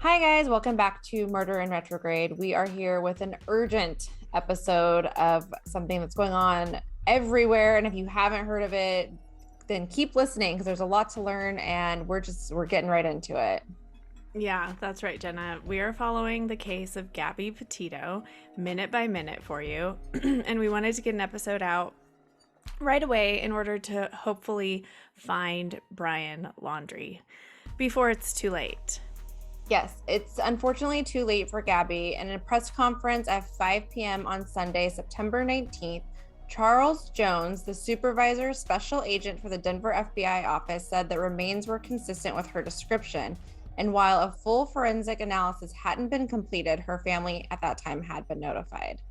Hi, guys. Welcome back to Murder in Retrograde. We are here with an urgent episode of something that's going on everywhere. And if you haven't heard of it, then keep listening because there's a lot to learn and we're getting right into it. Yeah, that's right, Jenna. We are following the case of Gabby Petito minute by minute for you. And we wanted to get an episode out right away in order to hopefully find Brian Laundrie before it's too late. Yes, it's unfortunately too late for Gabby. And in a press conference at 5 p.m. on Sunday, September 19th, Charles Jones, the supervisor special agent for the Denver FBI office, said that remains were consistent with her description. And while a full forensic analysis hadn't been completed, her family at that time had been notified.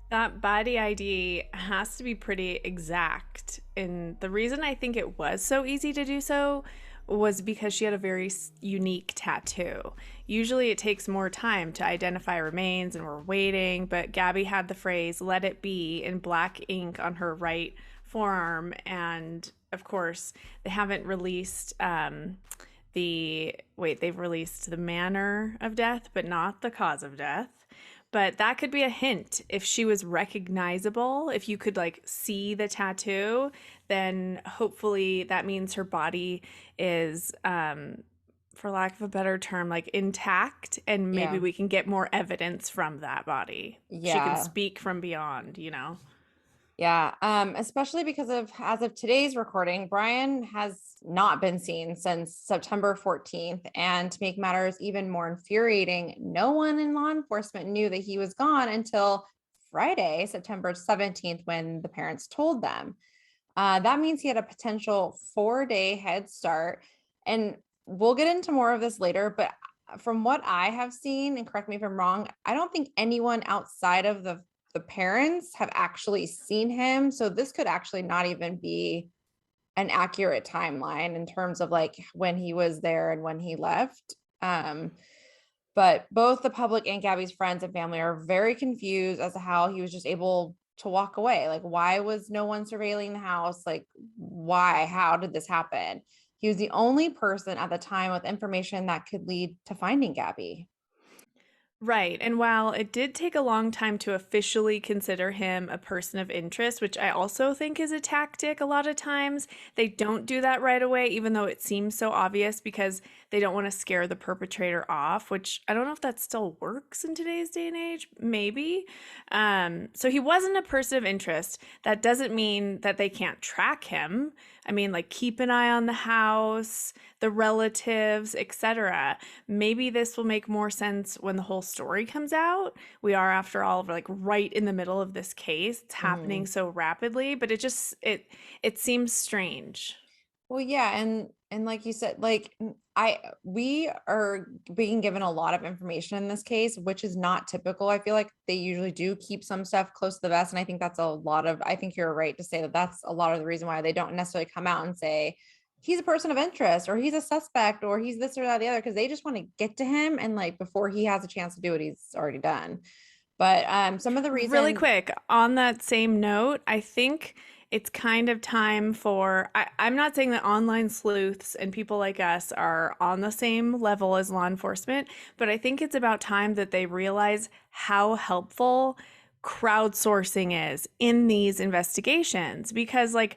That body ID has to be pretty exact. And the reason I think it was so easy to do so was because she had a very unique tattoo. Usually it takes more time to identify remains and we're waiting, but Gabby had the phrase "let it be" in black ink on her right forearm. And of course, they haven't released they've released the manner of death, but not the cause of death. But that could be a hint. If she was recognizable, if you could like see the tattoo, then hopefully that means her body is, for lack of a better term, like intact, and maybe Yeah. we can get more evidence from that body. She can Yeah. speak from beyond. Yeah, especially because of as of today's recording, Brian has not been seen since September 14th. And to make matters even more infuriating, no one in law enforcement knew that he was gone until Friday, September 17th, when the parents told them. That means he had a potential 4-day head start. And we'll get into more of this later, but from what I have seen, and correct me if I'm wrong, I don't think anyone outside of the parents have actually seen him. So this could actually not even be an accurate timeline in terms of like when he was there and when he left. But both the public and Gabby's friends and family are very confused as to how he was just able to walk away. Like, why was no one surveilling the house? Like, why? How did this happen? He was the only person at the time with information that could lead to finding Gabby. Right. And while it did take a long time to officially consider him a person of interest, which I also think is a tactic a lot of times, they don't do that right away, even though it seems so obvious because they don't want to scare the perpetrator off, which I don't know if that still works in today's day and age. Maybe. So he wasn't a person of interest. That doesn't mean that they can't track him. I mean, like keep an eye on the house, the relatives, etc. Maybe this will make more sense when the whole story comes out. We are, after all, like right in the middle of this case. It's happening Mhm. so rapidly, but it seems strange. Well, yeah, and like you said, like I we are being given a lot of information in this case, which is not typical. I feel like they usually do keep some stuff close to the vest, and I think that's a lot of. I think you're right to say that that's a lot of the reason why they don't necessarily come out and say he's a person of interest or he's a suspect or he's this or that or the other because they just want to get to him and like before he has a chance to do what he's already done. But some of the Really reason, quick, on that same note, I think it's kind of time for. I'm not saying that online sleuths and people like us are on the same level as law enforcement, but I think it's about time that they realize how helpful crowdsourcing is in these investigations because like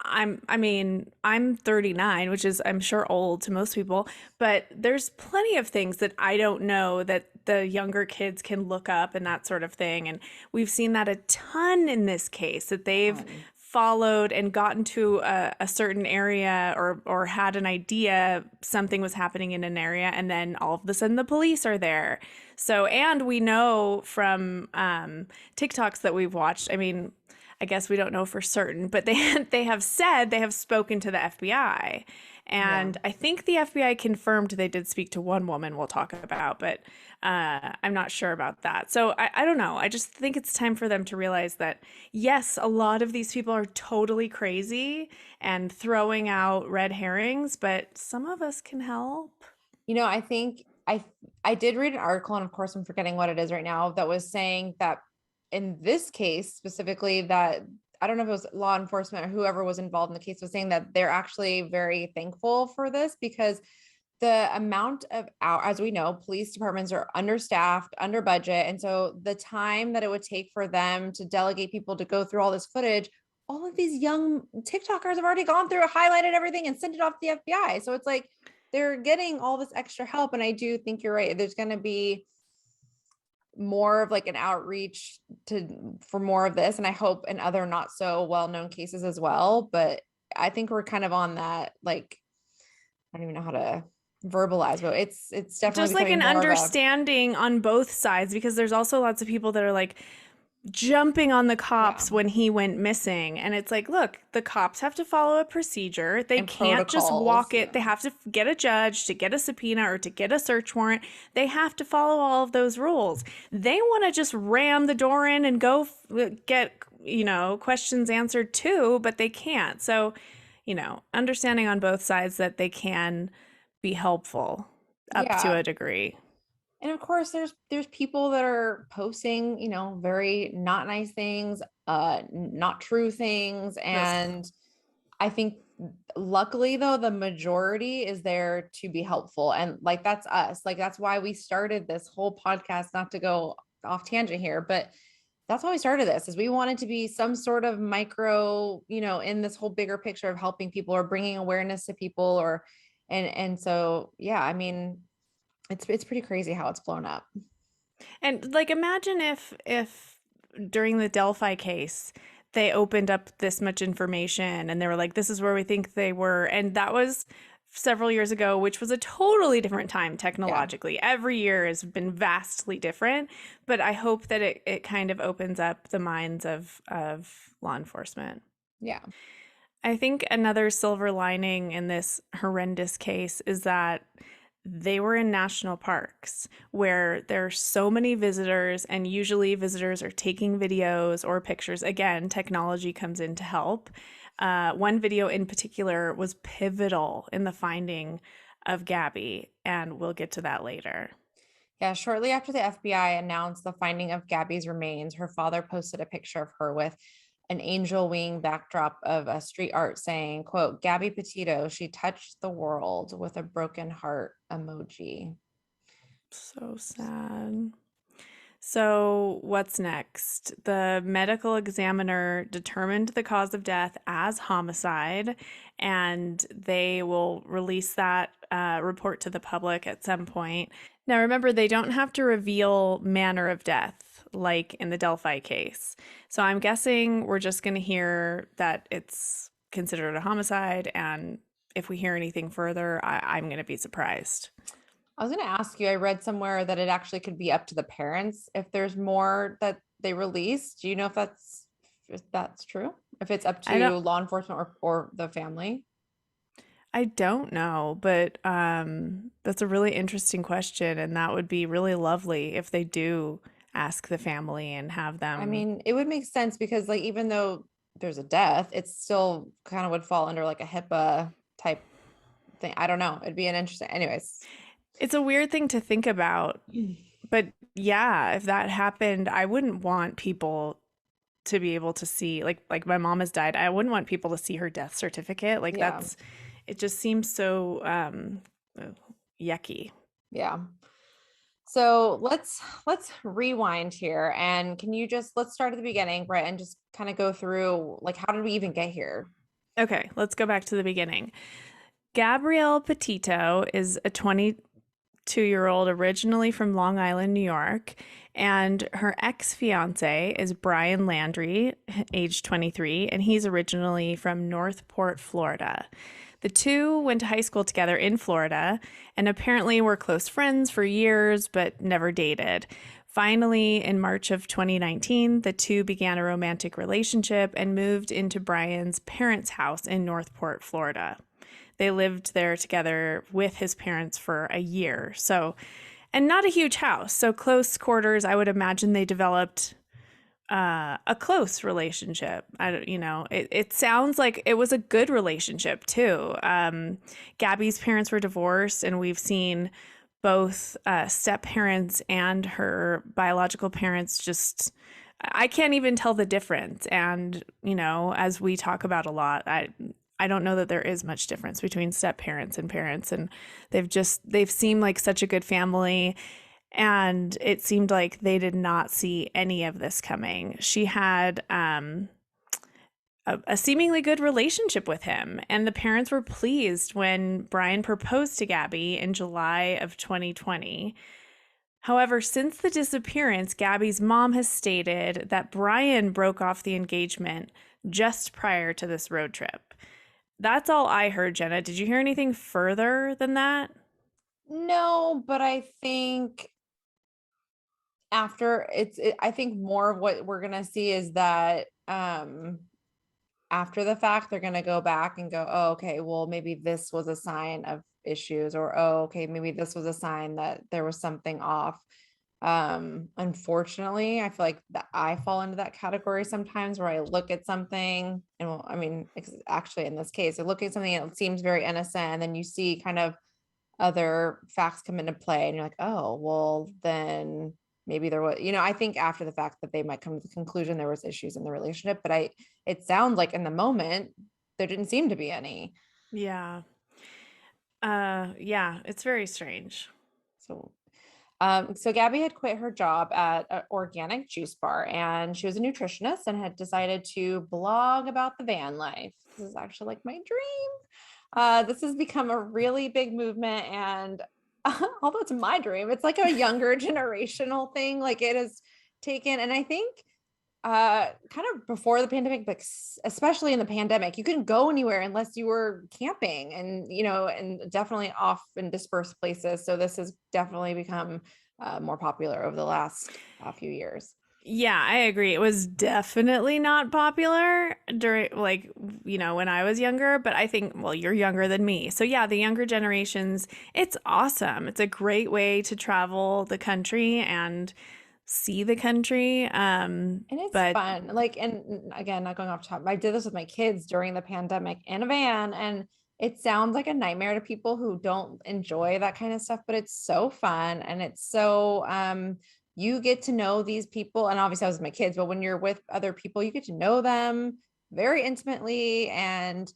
I'm 39, which is I'm sure old to most people, but there's plenty of things that I don't know that the younger kids can look up and that sort of thing. And we've seen that a ton in this case that they've followed and gotten to a certain area or had an idea something was happening in an area and then all of a sudden the police are there. So and we know from TikToks that we've watched, I mean, I guess we don't know for certain, but they have said they have spoken to the FBI. yeah. And I think the FBI confirmed they did speak to one woman we'll talk about, but I'm not sure about that. So I don't know. I just think it's time for them to realize that, yes, a lot of these people are totally crazy and throwing out red herrings, but some of us can help. I think I did read an article, and of course I'm forgetting what it is right now, that was saying that in this case specifically, that I don't know if it was law enforcement or whoever was involved in the case was saying that they're actually very thankful for this because the amount of hour, as we know, police departments are understaffed, under budget. And so the time that it would take for them to delegate people to go through all this footage, all of these young TikTokers have already gone through it, highlighted everything, and sent it off to the FBI. So it's like they're getting all this extra help. And I do think you're right. There's going to be more of like an outreach for more of this. And I hope in other not so well-known cases as well. But I think we're kind of on that, like, I don't even know how to verbalize, but it's definitely Just like becoming an more of a, understanding on both sides, because there's also lots of people that are like jumping on the cops when he went missing. And it's like, look, the cops have to follow a procedure. They and can't just protocols. walk it. Yeah. They have to get a judge to get a subpoena or to get a search warrant. They have to follow all of those rules. They want to just ram the door in and go get, questions answered too, but they can't. So, understanding on both sides that they can be helpful up to Yeah. a degree. And of course there's people that are posting, very not nice things, not true things. And I think luckily though, the majority is there to be helpful. And like, that's us. Like, that's why we started this whole podcast, not to go off tangent here, but that's why we started this, is we wanted to be some sort of micro, in this whole bigger picture of helping people or bringing awareness to people, or, and so, yeah, I mean, it's pretty crazy how it's blown up. And like, imagine if during the Delphi case, they opened up this much information and they were like, this is where we think they were. And that was several years ago, which was a totally different time technologically. Yeah. Every year has been vastly different, but I hope that it kind of opens up the minds of law enforcement. Yeah. I think another silver lining in this horrendous case is that they were in national parks where there are so many visitors, and usually visitors are taking videos or pictures. Again, technology comes in to help. One video in particular was pivotal in the finding of Gabby, and we'll get to that later. Yeah, shortly after the FBI announced the finding of Gabby's remains, her father posted a picture of her with an angel wing backdrop of a street art saying, quote, Gabby Petito, she touched the world, with a broken heart emoji. So sad. So what's next? The medical examiner determined the cause of death as homicide, and they will release that report to the public at some point. Now, remember, they don't have to reveal manner of death like in the Delphi case. So I'm guessing we're just going to hear that it's considered a homicide, and if we hear anything further, I'm going to be surprised. I was going to ask you, I read somewhere that it actually could be up to the parents if there's more that they release. Do you know if that's true? If it's up to law enforcement or the family? I don't know, but that's a really interesting question, and that would be really lovely if they do ask the family and have them. I mean, it would make sense because, like, even though there's a death, it still kind of would fall under like a HIPAA type thing. I don't know. It'd be an interesting, anyways. It's a weird thing to think about, but yeah, if that happened, I wouldn't want people to be able to see, like my mom has died. I wouldn't want people to see her death certificate. Like it just seems so yucky. Yeah. So let's rewind here, and let's start at the beginning, Brett, and just kind of go through, like, how did we even get here? Okay, let's go back to the beginning. Gabrielle Petito is a 22-year-old originally from Long Island, New York, and her ex-fiance is Brian Laundrie, age 23, and he's originally from Northport, Florida. The two went to high school together in Florida and apparently were close friends for years, but never dated. Finally, in March of 2019, the two began a romantic relationship and moved into Brian's parents' house in Northport, Florida. They lived there together with his parents for a year. And not a huge house, so close quarters. I would imagine they developed a close relationship. It sounds like it was a good relationship too. Gabby's parents were divorced, and we've seen both step parents and her biological parents just, I can't even tell the difference. And, as we talk about a lot, I don't know that there is much difference between step parents and parents. And they've seemed like such a good family. And it seemed like they did not see any of this coming. She had a seemingly good relationship with him, and the parents were pleased when Brian proposed to Gabby in July of 2020. However, since the disappearance, Gabby's mom has stated that Brian broke off the engagement just prior to this road trip. That's all I heard, Jenna. Did you hear anything further than that? No, but I think I think more of what we're gonna see is that after the fact, they're gonna go back and go, oh, okay, well, maybe this was a sign of issues, or oh, okay, maybe this was a sign that there was something off. Unfortunately, I feel like that I fall into that category sometimes where I look at something and well, I mean, actually in this case, I look at something and it seems very innocent, and then you see kind of other facts come into play and you're like, oh, well, then maybe there was, I think after the fact that they might come to the conclusion there was issues in the relationship, but it sounds like in the moment there didn't seem to be any. Yeah. Yeah, it's very strange. So Gabby had quit her job at an organic juice bar, and she was a nutritionist and had decided to blog about the van life. This is actually like my dream. This has become a really big movement, and although it's my dream, it's like a younger generational thing. Like it has taken, and I think kind of before the pandemic, but especially in the pandemic, you couldn't go anywhere unless you were camping, and and definitely off in dispersed places. So this has definitely become more popular over the last few years. Yeah, I agree. It was definitely not popular during, like, when I was younger, but I think, well, you're younger than me. So, yeah, the younger generations, it's awesome. It's a great way to travel the country and see the country. And it's But fun. Like, and again, not going off top, I did this with my kids during the pandemic in a van, and it sounds like a nightmare to people who don't enjoy that kind of stuff, but it's so fun. And it's so, you get to know these people. And obviously I was with my kids, but when you're with other people, you get to know them very intimately. And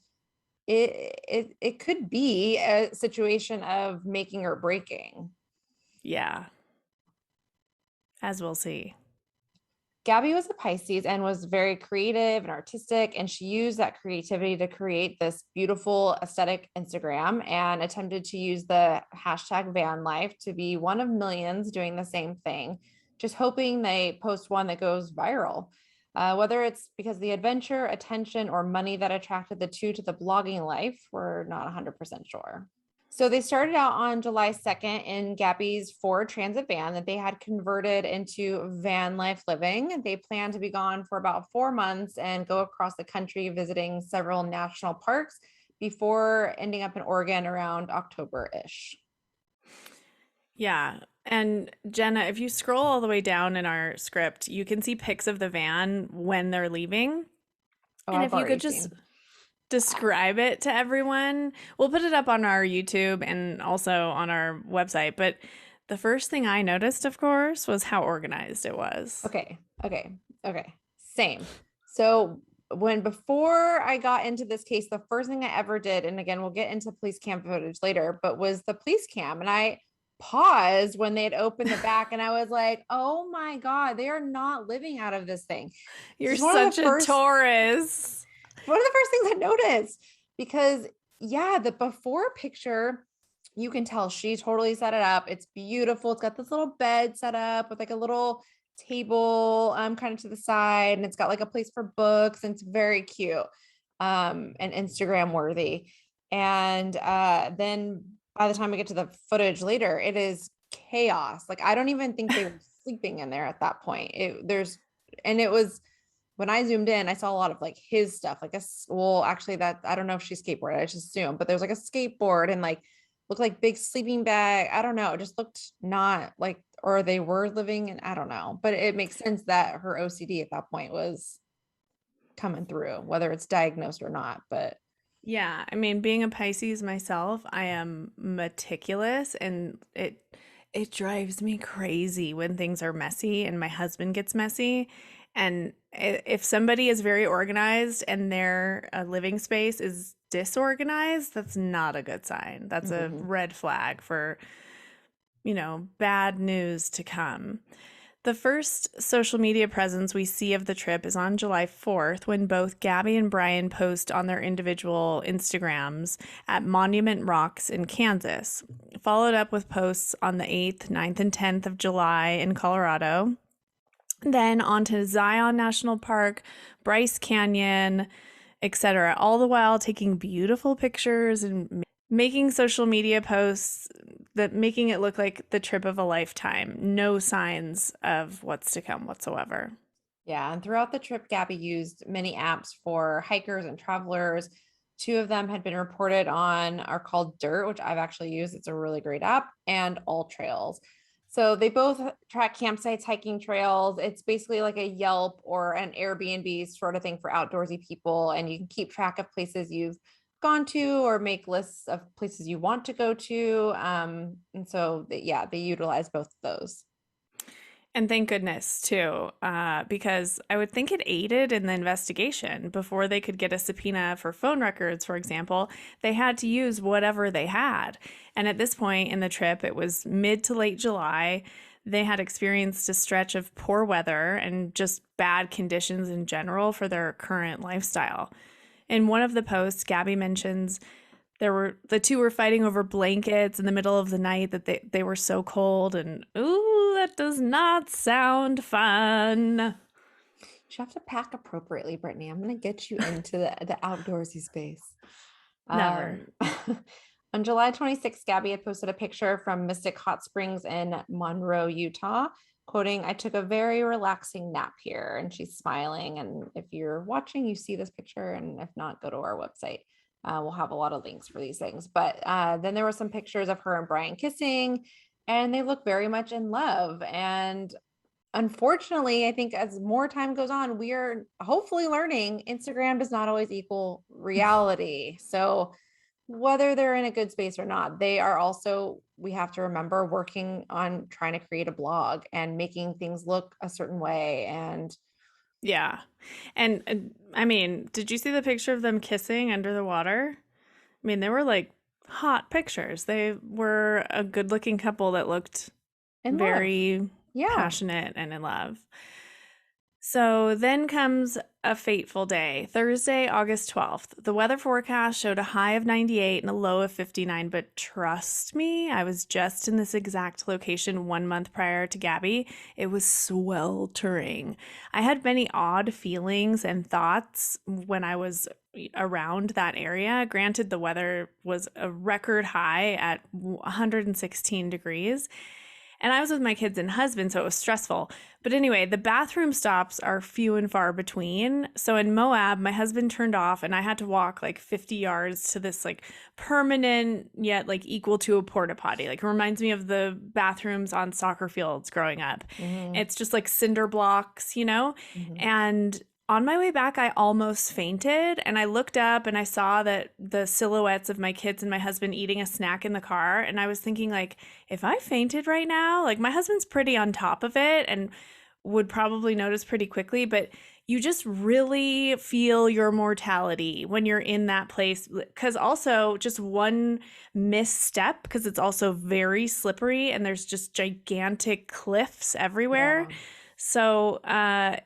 it could be a situation of making or breaking. yeah, as we'll see. Gabby was a Pisces and was very creative and artistic, and she used that creativity to create this beautiful aesthetic Instagram and attempted to use the hashtag van life to be one of millions doing the same thing, just hoping they post one that goes viral. Whether it's because of the adventure, attention, or money that attracted the two to the blogging life, we're not 100% sure. So they started out on July 2nd in Gabby's Ford Transit van that they had converted into van life living. They plan to be gone for about 4 months and go across the country visiting several national parks before ending up in Oregon around October-ish. Yeah. And Jenna, if you scroll all the way down in our script, you can see pics of the van when they're leaving. Oh, And I've if you already could just seen. describe it to everyone. We'll put it up on our YouTube and also on our website. But the first thing I noticed, of course, was how organized it was. Okay. Same. So before I got into this case, the first thing I ever did, and again, we'll get into police cam footage later, but was the police cam. And I paused when they had opened the back and I was like, oh my God, they are not living out of this thing. You're Just one of such the a first Taurus. one of the first things I noticed, because yeah, the before picture, you can tell she totally set it up. It's beautiful. It's got this little bed set up with like a little table kind of to the side, and it's got like a place for books, and it's very cute and Instagram worthy. And then by the time we get to the footage later, it is chaos. Like I don't even think they were sleeping in there at that point. It was when I zoomed in, I saw a lot of like his stuff, like well, actually that I don't know if she skateboarded, I just assume, but there's like a skateboard and like looked like big sleeping bag. I don't know. It just looked not like, or they were living in, I don't know, but it makes sense that her OCD at that point was coming through, whether it's diagnosed or not. But Yeah, I mean, being a Pisces myself, I am meticulous and it drives me crazy when things are messy and my husband gets messy. And if somebody is very organized and their living space is disorganized, that's not a good sign. That's a Mhm. red flag for, bad news to come. The first social media presence we see of the trip is on July 4th when both Gabby and Brian post on their individual Instagrams at Monument Rocks in Kansas, followed up with posts on the 8th, 9th, and 10th of July in Colorado. Then on to Zion National Park, Bryce Canyon, etc. All the while taking beautiful pictures and making social media posts that making it look like the trip of a lifetime. No signs of what's to come whatsoever. Yeah, and throughout the trip, Gabby used many apps for hikers and travelers. Two of them had been reported on are called Dirt, which I've actually used. It's a really great app, and All Trails. So they both track campsites, hiking trails. It's basically like a Yelp or an Airbnb sort of thing for outdoorsy people. And you can keep track of places you've gone to or make lists of places you want to go to. And so, yeah, they utilize both of those. And thank goodness, too, because I would think it aided in the investigation. Before they could get a subpoena for phone records, for example, they had to use whatever they had. And at this point in the trip, it was mid to late July. They had experienced a stretch of poor weather and just bad conditions in general for their current lifestyle. In one of the posts, Gabby mentions the two were fighting over blankets in the middle of the night, that they were so cold, and ooh, that does not sound fun. You have to pack appropriately, Brittany. I'm going to get you into the outdoorsy space. Never. On July 26th, Gabby had posted a picture from Mystic Hot Springs in Monroe, Utah, quoting, "I took a very relaxing nap here." And she's smiling. And if you're watching, you see this picture. And if not, go to our website. We'll have a lot of links for these things. But then there were some pictures of her and Brian kissing, and they look very much in love. And unfortunately, I think as more time goes on, we are hopefully learning Instagram does not always equal reality. So whether they're in a good space or not, they are also, we have to remember, working on trying to create a blog and making things look a certain way. And Yeah. And I mean, did you see the picture of them kissing under the water? I mean, they were like hot pictures. They were a good looking couple that looked in love. very Yeah. passionate and in love. So then comes a fateful day, Thursday, August 12th. The weather forecast showed a high of 98 and a low of 59, but trust me, I was just in this exact location 1 month prior to Gabby. It was sweltering. I had many odd feelings and thoughts when I was around that area. Granted, the weather was a record high at 116 degrees. And I was with my kids and husband, so it was stressful. But anyway, the bathroom stops are few and far between. So in Moab, my husband turned off and I had to walk like 50 yards to this like permanent yet like equal to a porta potty. Like it reminds me of the bathrooms on soccer fields growing up. Mm-hmm. It's just like cinder blocks, Mm-hmm. And on my way back, I almost fainted, and I looked up and I saw that the silhouettes of my kids and my husband eating a snack in the car. And I was thinking, like, if I fainted right now, like my husband's pretty on top of it and would probably notice pretty quickly, but you just really feel your mortality when you're in that place. Because also, just one misstep, because it's also very slippery and there's just gigantic cliffs everywhere. Yeah. So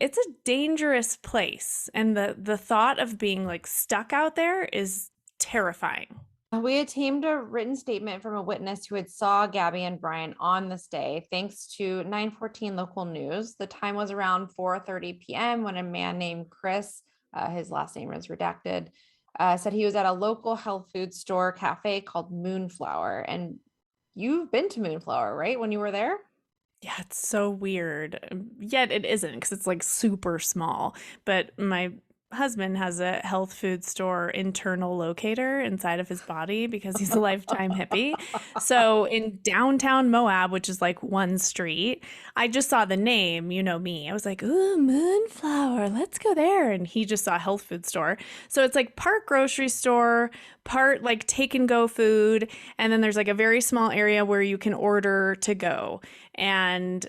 it's a dangerous place. And the thought of being like stuck out there is terrifying. We obtained a written statement from a witness who had saw Gabby and Brian on this day, thanks to 914 local news. The time was around 4:30 p.m. when a man named Chris, his last name is redacted, said he was at a local health food store cafe called Moonflower. And you've been to Moonflower, right? When you were there? Yeah, it's so weird. Yet it isn't because it's like super small. But my husband has a health food store internal locator inside of his body because he's a lifetime hippie. So in downtown Moab, which is like one street, I just saw the name, you know me. I was like, ooh, Moonflower, let's go there. And he just saw health food store. So it's like part grocery store, part like take and go food. And then there's like a very small area where you can order to go. And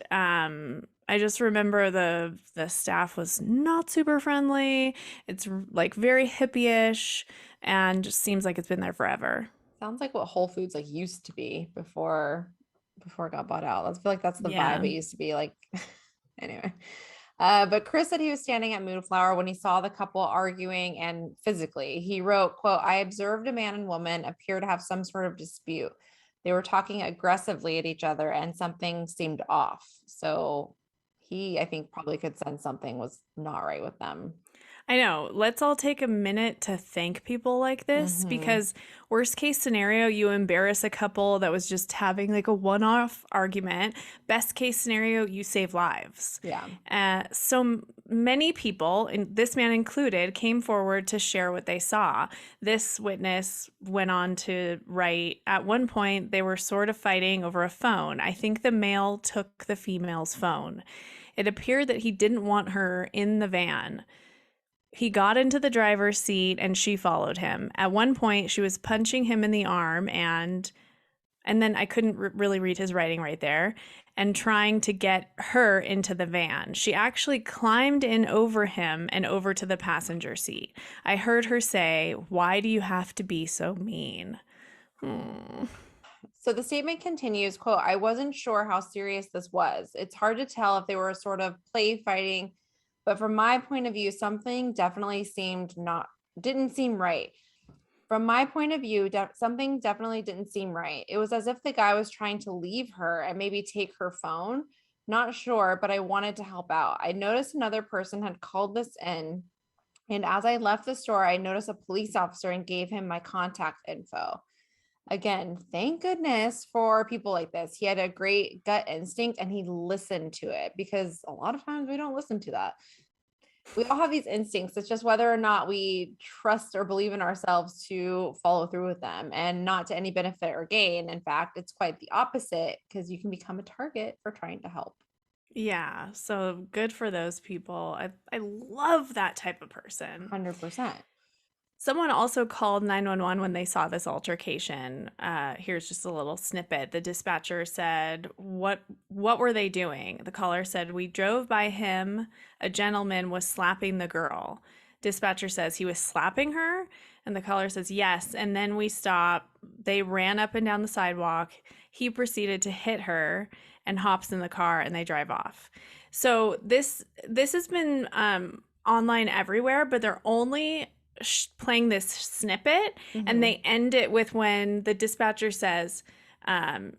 I just remember the staff was not super friendly. It's like very hippie-ish and just seems like it's been there forever. Sounds like what Whole Foods like used to be before it got bought out. I feel like that's the vibe Yeah. it used to be like. Anyway. But Chris said he was standing at Moonflower when he saw the couple arguing and physically. He wrote, quote, I observed a man and woman appear to have some sort of dispute. They were talking aggressively at each other and something seemed off. So he, I think, probably could sense something was not right with them. I know. Let's all take a minute to thank people like this Hmm. because, worst case scenario, you embarrass a couple that was just having like a one off argument. Best case scenario, you save lives. Yeah. Many people, and this man included, came forward to share what they saw. This witness went on to write, at one point, they were sort of fighting over a phone. I think the male took the female's phone. It appeared that he didn't want her in the van. He got into the driver's seat and she followed him. At one point, she was punching him in the arm and then I couldn't really read his writing right there, and trying to get her into the van. She actually climbed in over him and over to the passenger seat. I heard her say, "Why do you have to be so mean?" Hmm. So the statement continues, quote, I wasn't sure how serious this was. It's hard to tell if they were sort of play fighting, but from my point of view, something definitely didn't seem right. From my point of view, something definitely didn't seem right. It was as if the guy was trying to leave her and maybe take her phone. Not sure, but I wanted to help out. I noticed another person had called this in. And as I left the store, I noticed a police officer and gave him my contact info. Again, thank goodness for people like this. He had a great gut instinct and he listened to it because a lot of times we don't listen to that. We all have these instincts. It's just whether or not we trust or believe in ourselves to follow through with them and not to any benefit or gain. In fact, it's quite the opposite because you can become a target for trying to help. Yeah, so good for those people. I love that type of person. 100%. Someone also called 911 when they saw this altercation. Here's just a little snippet. The dispatcher said, What were they doing?" The caller said, "We drove by him. A gentleman was slapping the girl." Dispatcher says, "He was slapping her?" And the caller says, "Yes." And then we stop. They ran up and down the sidewalk. He proceeded to hit her and hops in the car and they drive off. So this has been online everywhere, but they're only playing this snippet and Mm-hmm. they end it with when the dispatcher says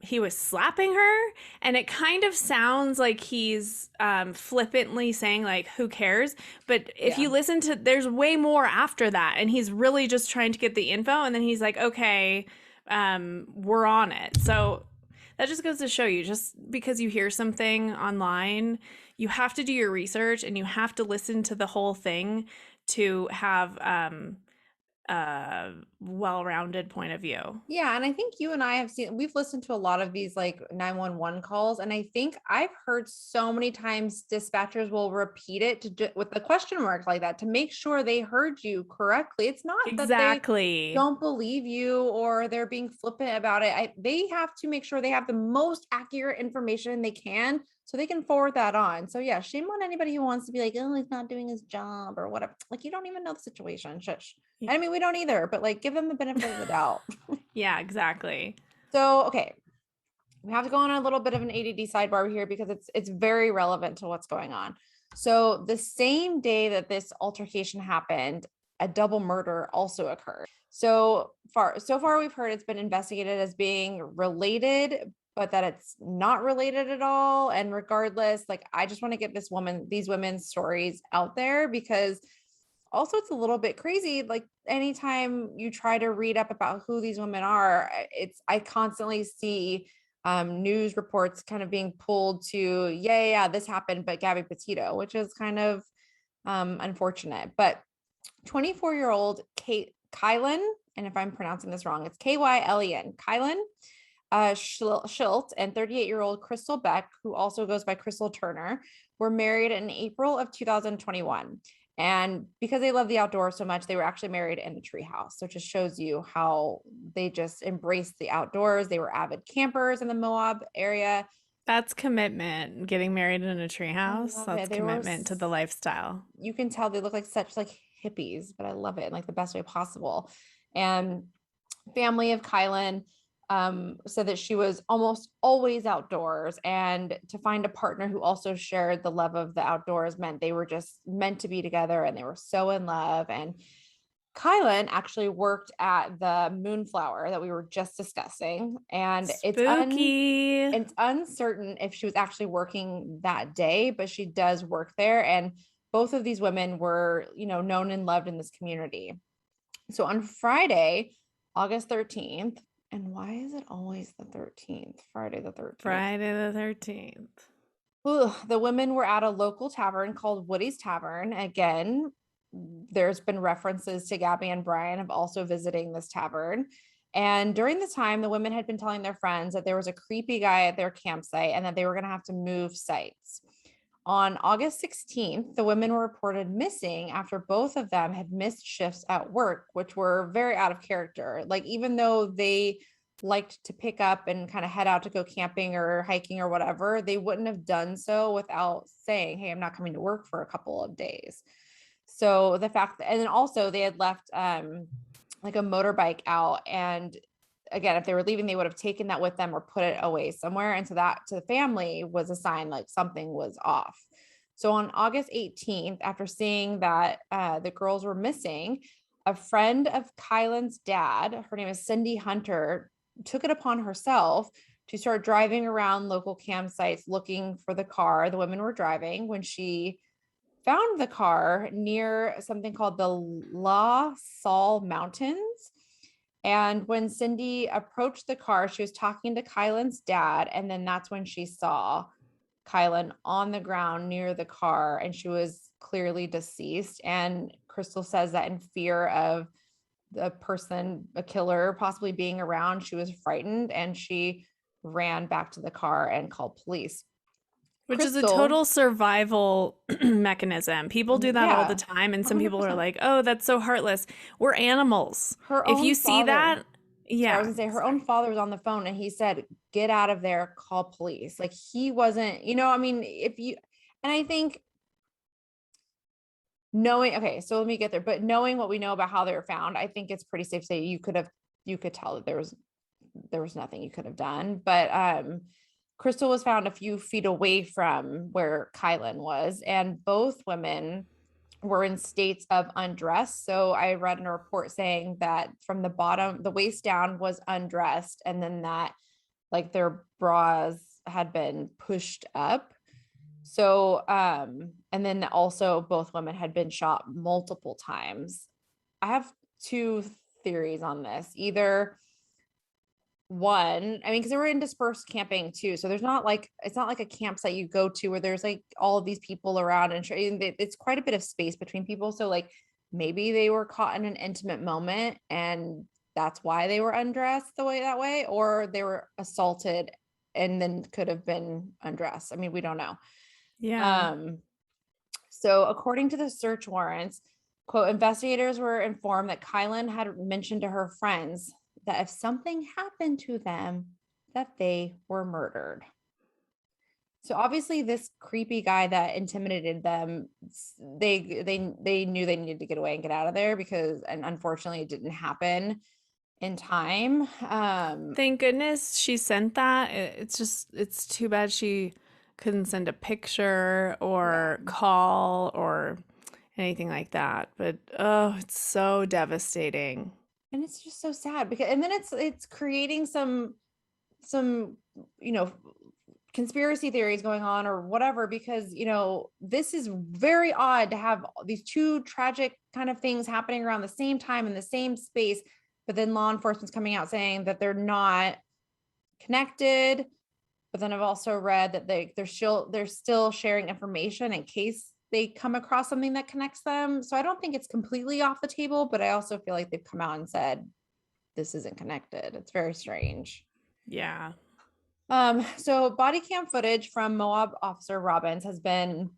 he was slapping her, and it kind of sounds like he's flippantly saying like who cares, but if Yeah. you listen to, there's way more after that and he's really just trying to get the info, and then he's like, okay, we're on it. So that just goes to show you, just because you hear something online, you have to do your research and you have to listen to the whole thing to have a well-rounded point of view. Yeah, and I think you and I we've listened to a lot of these like 911 calls, and I think I've heard so many times dispatchers will repeat it with the question mark like that to make sure they heard you correctly. It's not that they Exactly. don't believe you or they're being flippant about it. They have to make sure they have the most accurate information they can so they can forward that on. So yeah, shame on anybody who wants to be like, oh, he's not doing his job or whatever. Like you don't even know the situation. Shush. I mean, we don't either, but like give them the benefit of the doubt. Yeah, exactly. So, okay, we have to go on a little bit of an ADD sidebar here because it's very relevant to what's going on. So, the same day that this altercation happened, a double murder also occurred. So far we've heard it's been investigated as being related, but that it's not related at all. And regardless, like I just want to get these women's stories out there because also it's a little bit crazy. Like anytime you try to read up about who these women are, I constantly see news reports kind of being pulled to, yeah, this happened, but Gabby Petito, which is kind of unfortunate. But 24-year-old Kate Kylan, and if I'm pronouncing this wrong, it's Kylen, Kylan Schilt, and 38-year-old Crystal Beck, who also goes by Crystal Turner, were married in April of 2021. And because they love the outdoors so much, they were actually married in a treehouse. So it just shows you how they just embraced the outdoors. They were avid campers in the Moab area. That's commitment. Getting married in a I treehouse, love that's it. They were, commitment to the lifestyle. you can tell they look like such like hippies, but I love it in like the best way possible. And family of Kylan said that she was almost always outdoors, and to find a partner who also shared the love of the outdoors meant they were just meant to be together and they were so in love. And Kylan actually worked at the Moonflower that we were just discussing, and Spooky. it's uncertain if she was actually working that day, but she does work there. And both of these women were, known and loved in this community. So on Friday, August 13th, and why is it always the 13th? Friday the 13th. Friday the 13th. Ooh, the women were at a local tavern called Woody's Tavern. Again, there's been references to Gabby and Brian of also visiting this tavern. And during the time, the women had been telling their friends that there was a creepy guy at their campsite and that they were going to have to move sites. On August 16th, the women were reported missing after both of them had missed shifts at work, which were very out of character. Like, even though they liked to pick up and kind of head out to go camping or hiking or whatever, they wouldn't have done so without saying, hey, I'm not coming to work for a couple of days. So the fact that, and then also they had left like a motorbike out, and again, if they were leaving, they would have taken that with them or put it away somewhere. And so that to the family was a sign like something was off. So on August 18th, after seeing that the girls were missing, a friend of Kylan's dad, her name is Cindy Hunter, took it upon herself to start driving around local campsites looking for the car the women were driving, when she found the car near something called the La Salle Mountains. And when Cindy approached the car, she was talking to Kylan's dad. And then that's when she saw Kylan on the ground near the car, and she was clearly deceased. And Crystal says that in fear of the person, a killer, possibly being around, she was frightened and she ran back to the car and called police. Which is a Crystal, total survival mechanism. People do that all the yeah, time, and some people are 100%. like, oh, that's so heartless. We're animals. Her If own you see father, that, sorry, I was yeah. gonna say her own father was on the phone and he said, get out of there, call police. Like, he wasn't, I mean, if you, and I think knowing, okay, so let me get there, but knowing what we know about how they were found, I think it's pretty safe to say you could tell that there was nothing you could have done. But Crystal was found a few feet away from where Kylan was, and both women were in states of undress. So I read in a report saying that from the bottom, the waist down was undressed, and then that like their bras had been pushed up. So, and then also both women had been shot multiple times. I have two theories on this. Either one, I mean, because they were in dispersed camping too. So there's not like, it's not like a campsite you go to where there's like all of these people around, and it's quite a bit of space between people. So like maybe they were caught in an intimate moment and that's why they were undressed that way, or they were assaulted and then could have been undressed. I mean, we don't know. Yeah. Um, so according to the search warrants, quote, investigators were informed that Kylan had mentioned to her friends that if something happened to them, that they were murdered. So obviously this creepy guy that intimidated them, they knew they needed to get away and get out of there, because, and unfortunately it didn't happen in time. Thank goodness she sent that. It's too bad she couldn't send a picture Yeah. or call or anything like that. But oh, it's so devastating. And it's just so sad, because, and then it's creating some, you know, conspiracy theories going on or whatever, because this is very odd to have these two tragic kind of things happening around the same time in the same space, but then law enforcement's coming out saying that they're not connected. But then I've also read that they're still sharing information in case they come across something that connects them. So I don't think it's completely off the table, but I also feel like they've come out and said this isn't connected. It's very strange. Yeah. So body cam footage from Moab Officer Robbins has been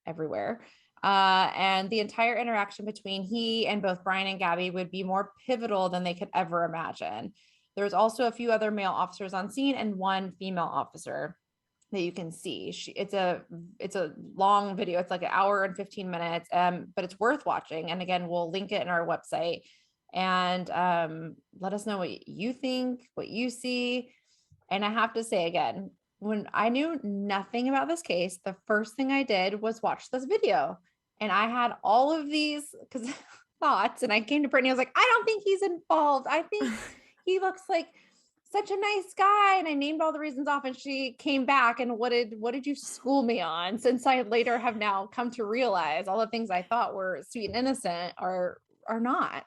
everywhere. And the entire interaction between he and both Brian and Gabby would be more pivotal than they could ever imagine. There was also a few other male officers on scene and one female officer. that you can see. It's a long video. It's like an hour and 15 minutes. But it's worth watching. And again, we'll link it in our website, and let us know what you think, what you see. And I have to say again, when I knew nothing about this case, the first thing I did was watch this video. And I had all of these because thoughts, and I came to Brittany. I was like, I don't think he's involved. I think he looks like such a nice guy. And I named all the reasons off, and she came back and what did you school me on? Since I later have now come to realize all the things I thought were sweet and innocent are not.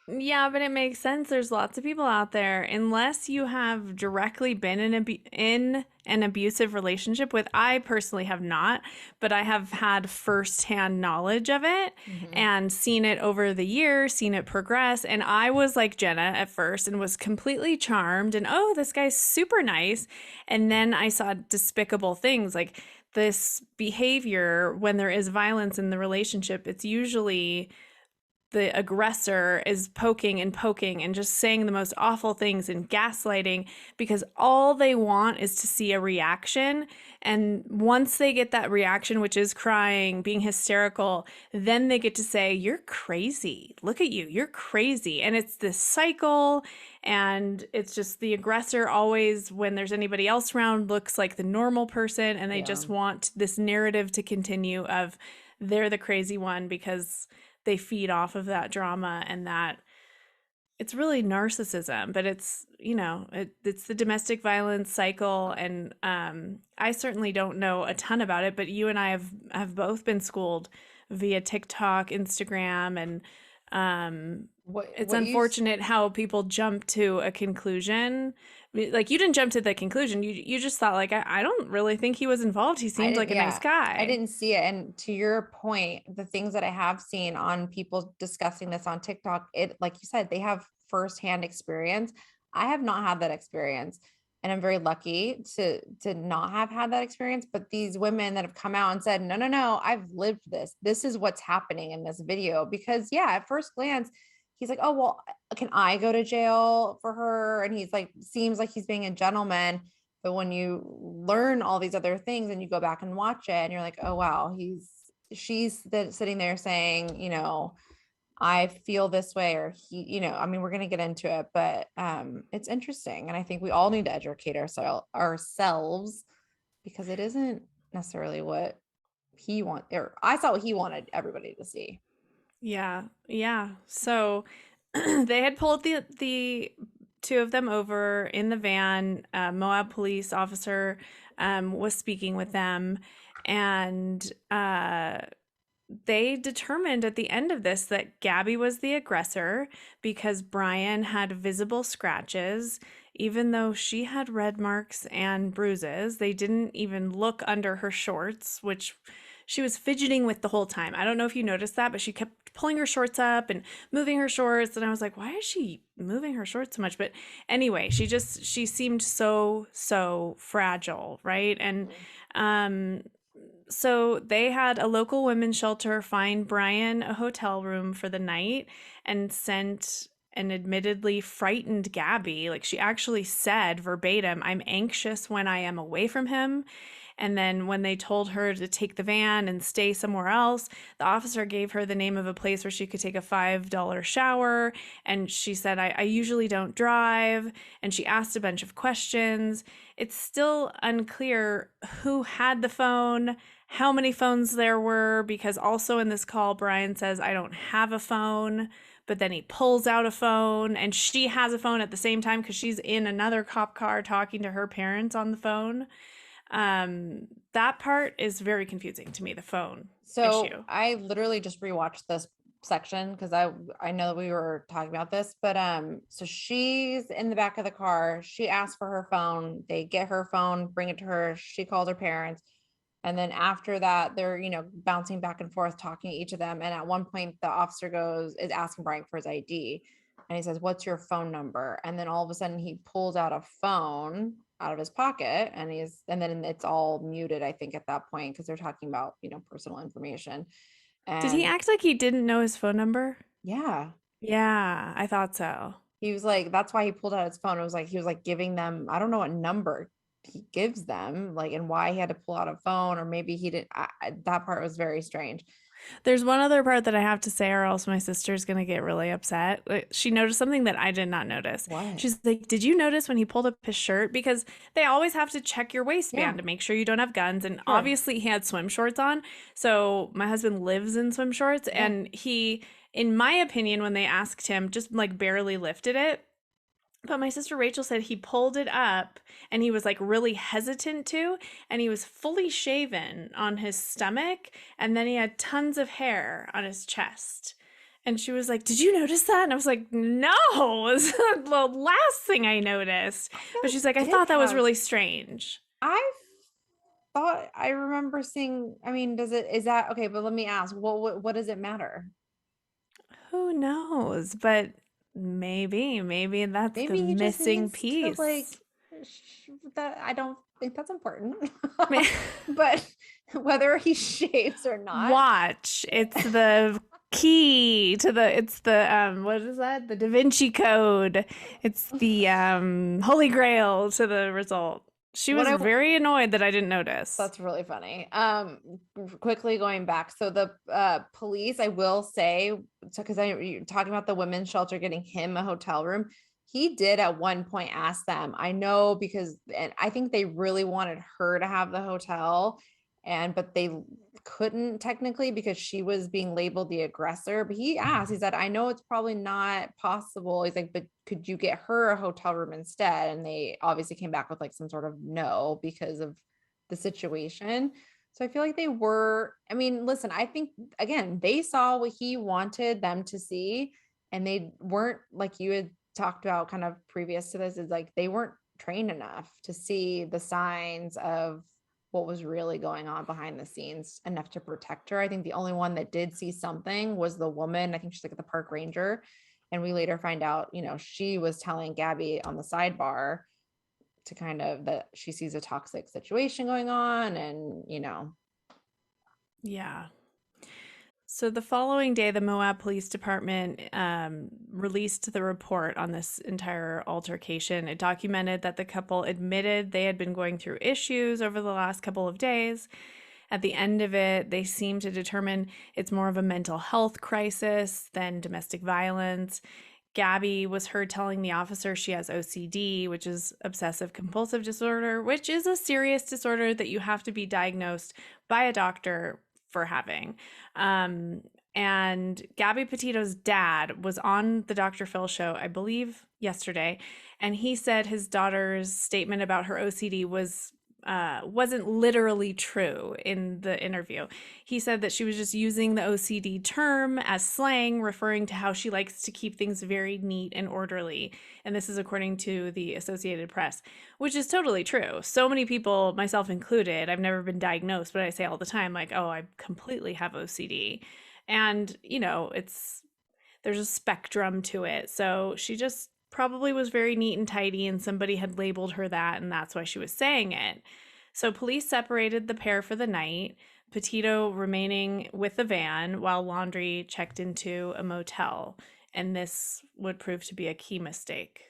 Yeah, but it makes sense. There's lots of people out there, unless you have directly been in an abusive relationship with, I personally have not, but I have had firsthand knowledge of it Mm-hmm. and seen it over the years, seen it progress. And I was like Jenna at first and was completely charmed and, oh, this guy's super nice. And then I saw despicable things like this behavior when there is violence in the relationship. It's usually the aggressor is poking and just saying the most awful things and gaslighting because all they want is to see a reaction. And once they get that reaction, which is crying, being hysterical, then they get to say, you're crazy. Look at you. You're crazy. And it's this cycle. And it's just the aggressor always, when there's anybody else around, looks like the normal person. And they Yeah. just want this narrative to continue of they're the crazy one because they feed off of that drama, and that it's really narcissism, but it's, it's the domestic violence cycle. And I certainly don't know a ton about it, but you and I have both been schooled via TikTok, Instagram, and it's What you unfortunate how people jump to a conclusion. Like, you didn't jump to the conclusion. You just thought, like, I don't really think he was involved. He I seemed didn't, like a nice yeah, I guy. didn't see it. And to your point, the things that I have seen on people discussing this on TikTok, it, like you said, they have firsthand experience. I have not had that experience. And I'm very lucky to not have had that experience. But these women that have come out and said, no, no, no, I've lived this. This is what's happening in this video. Because yeah, at first glance, he's like, oh, well, can I go to jail for her? And he's like, seems like he's being a gentleman. But when you learn all these other things and you go back and watch it, and you're like, oh wow, she's sitting there saying, I feel this way, or he, I mean, we're gonna get into it, but it's interesting, and I think we all need to educate ourselves because it isn't necessarily what he want, or I saw what he wanted everybody to see. Yeah, yeah. So they had pulled the two of them over in the van. Moab police officer was speaking with them, and they determined at the end of this that Gabby was the aggressor because Brian had visible scratches. Even though she had red marks and bruises, they didn't even look under her shorts, which she was fidgeting with the whole time. I don't know if you noticed that, but she kept pulling her shorts up and moving her shorts. And I was like, why is she moving her shorts so much? But anyway, she seemed so fragile, right? And Mhm. um, so they had a local women's shelter find Brian a hotel room for the night and sent an admittedly frightened Gabby. Like, she actually said verbatim, I'm anxious when I am away from him. And then when they told her to take the van and stay somewhere else, the officer gave her the name of a place where she could take a $5 shower. And she said, I usually don't drive. And she asked a bunch of questions. It's still unclear who had the phone, how many phones there were, because also in this call, Brian says, I don't have a phone. But then he pulls out a phone and she has a phone at the same time because she's in another cop car talking to her parents on the phone. That part is very confusing to me, the phone So issue. I literally just rewatched this section because I know that we were talking about this, but so she's in the back of the car. She asked for her phone. They get her phone, bring it to her. She called her parents. And then after that, they're, bouncing back and forth, talking to each of them. And at one point, the officer is asking Brian for his ID. And he says, what's your phone number? And then all of a sudden he pulls out a phone out of his pocket, and then it's all muted, I think, at that point, because they're talking about, personal information. Did he And act like he didn't know his phone number? yeah, Yeah, I thought so. he was like, that's why he pulled out his phone. It was like, he was like giving them, I don't know what number. he gives them, like, and why he had to pull out a phone, or maybe he didn't. That part was very strange. There's one other part that I have to say, or else my sister's going to get really upset. She noticed something that I did not notice. What? She's like, "Did you notice when he pulled up his shirt? Because they always have to check your Yeah, waistband to make sure you don't have guns." And sure. obviously, he had swim shorts on. So my husband lives in swim shorts. Yeah. And he, in my opinion, when they asked him, just like barely lifted it. But my sister Rachel said he pulled it up and he was like really hesitant to, and he was fully shaven on his stomach, and then he had tons of hair on his chest. And she was like, "Did you notice that?" And I was like, "No, it was the last thing I noticed." I feel But like she's like, "I he did thought that was have. really strange." I thought I remember seeing. I mean, does it? Is that okay? But let me ask. What does it matter? Who knows? But maybe that's the Maybe he just missing needs to piece. like that. I don't think that's important. But whether he shaves or not, Watch. It's the key to the it's the what is that? The Da Vinci Code. It's the Holy Grail to the result. She what was I very annoyed that I didn't notice. that's really funny. Quickly going back. So the police, I will say, so because you're talking about the women's shelter getting him a hotel room. He did at one point ask them. I know because, and I think they really wanted her to have the hotel, and but they couldn't technically because she was being labeled the aggressor. But he asked, he said, I know it's probably not possible. He's like, but could you get her a hotel room instead? And they obviously came back with like some sort of no because of the situation. So I feel like they were, I mean, listen, I think again, they saw what he wanted them to see, and they weren't, like you had talked about kind of previous to this, is like they weren't trained enough to see the signs of what was really going on behind the scenes enough to protect her. I think the only one that did see something was the woman. I think she's like at the park ranger. And we later find out, she was telling Gabby on the sidebar to kind of that she sees a toxic situation going on, and Yeah. So the following day, the Moab Police Department released the report on this entire altercation. It documented that the couple admitted they had been going through issues over the last couple of days. At the end of it, they seem to determine it's more of a mental health crisis than domestic violence. Gabby was heard telling the officer she has OCD, which is obsessive compulsive disorder, which is a serious disorder that you have to be diagnosed by a doctor for having. And Gabby Petito's dad was on the Dr. Phil show, I believe, yesterday, and he said his daughter's statement about her OCD wasn't literally true in the interview. He said that she was just using the OCD term as slang, referring to how she likes to keep things very neat and orderly. And this is according to the Associated Press, which is totally true. So many people, myself included, I've never been diagnosed, but I say all the time, like, oh, I completely have OCD. And, there's a spectrum to it. So she just probably was very neat and tidy, and somebody had labeled her that, and that's why she was saying it. So police separated the pair for the night, Petito remaining with the van while Laundrie checked into a motel. And this would prove to be a key mistake.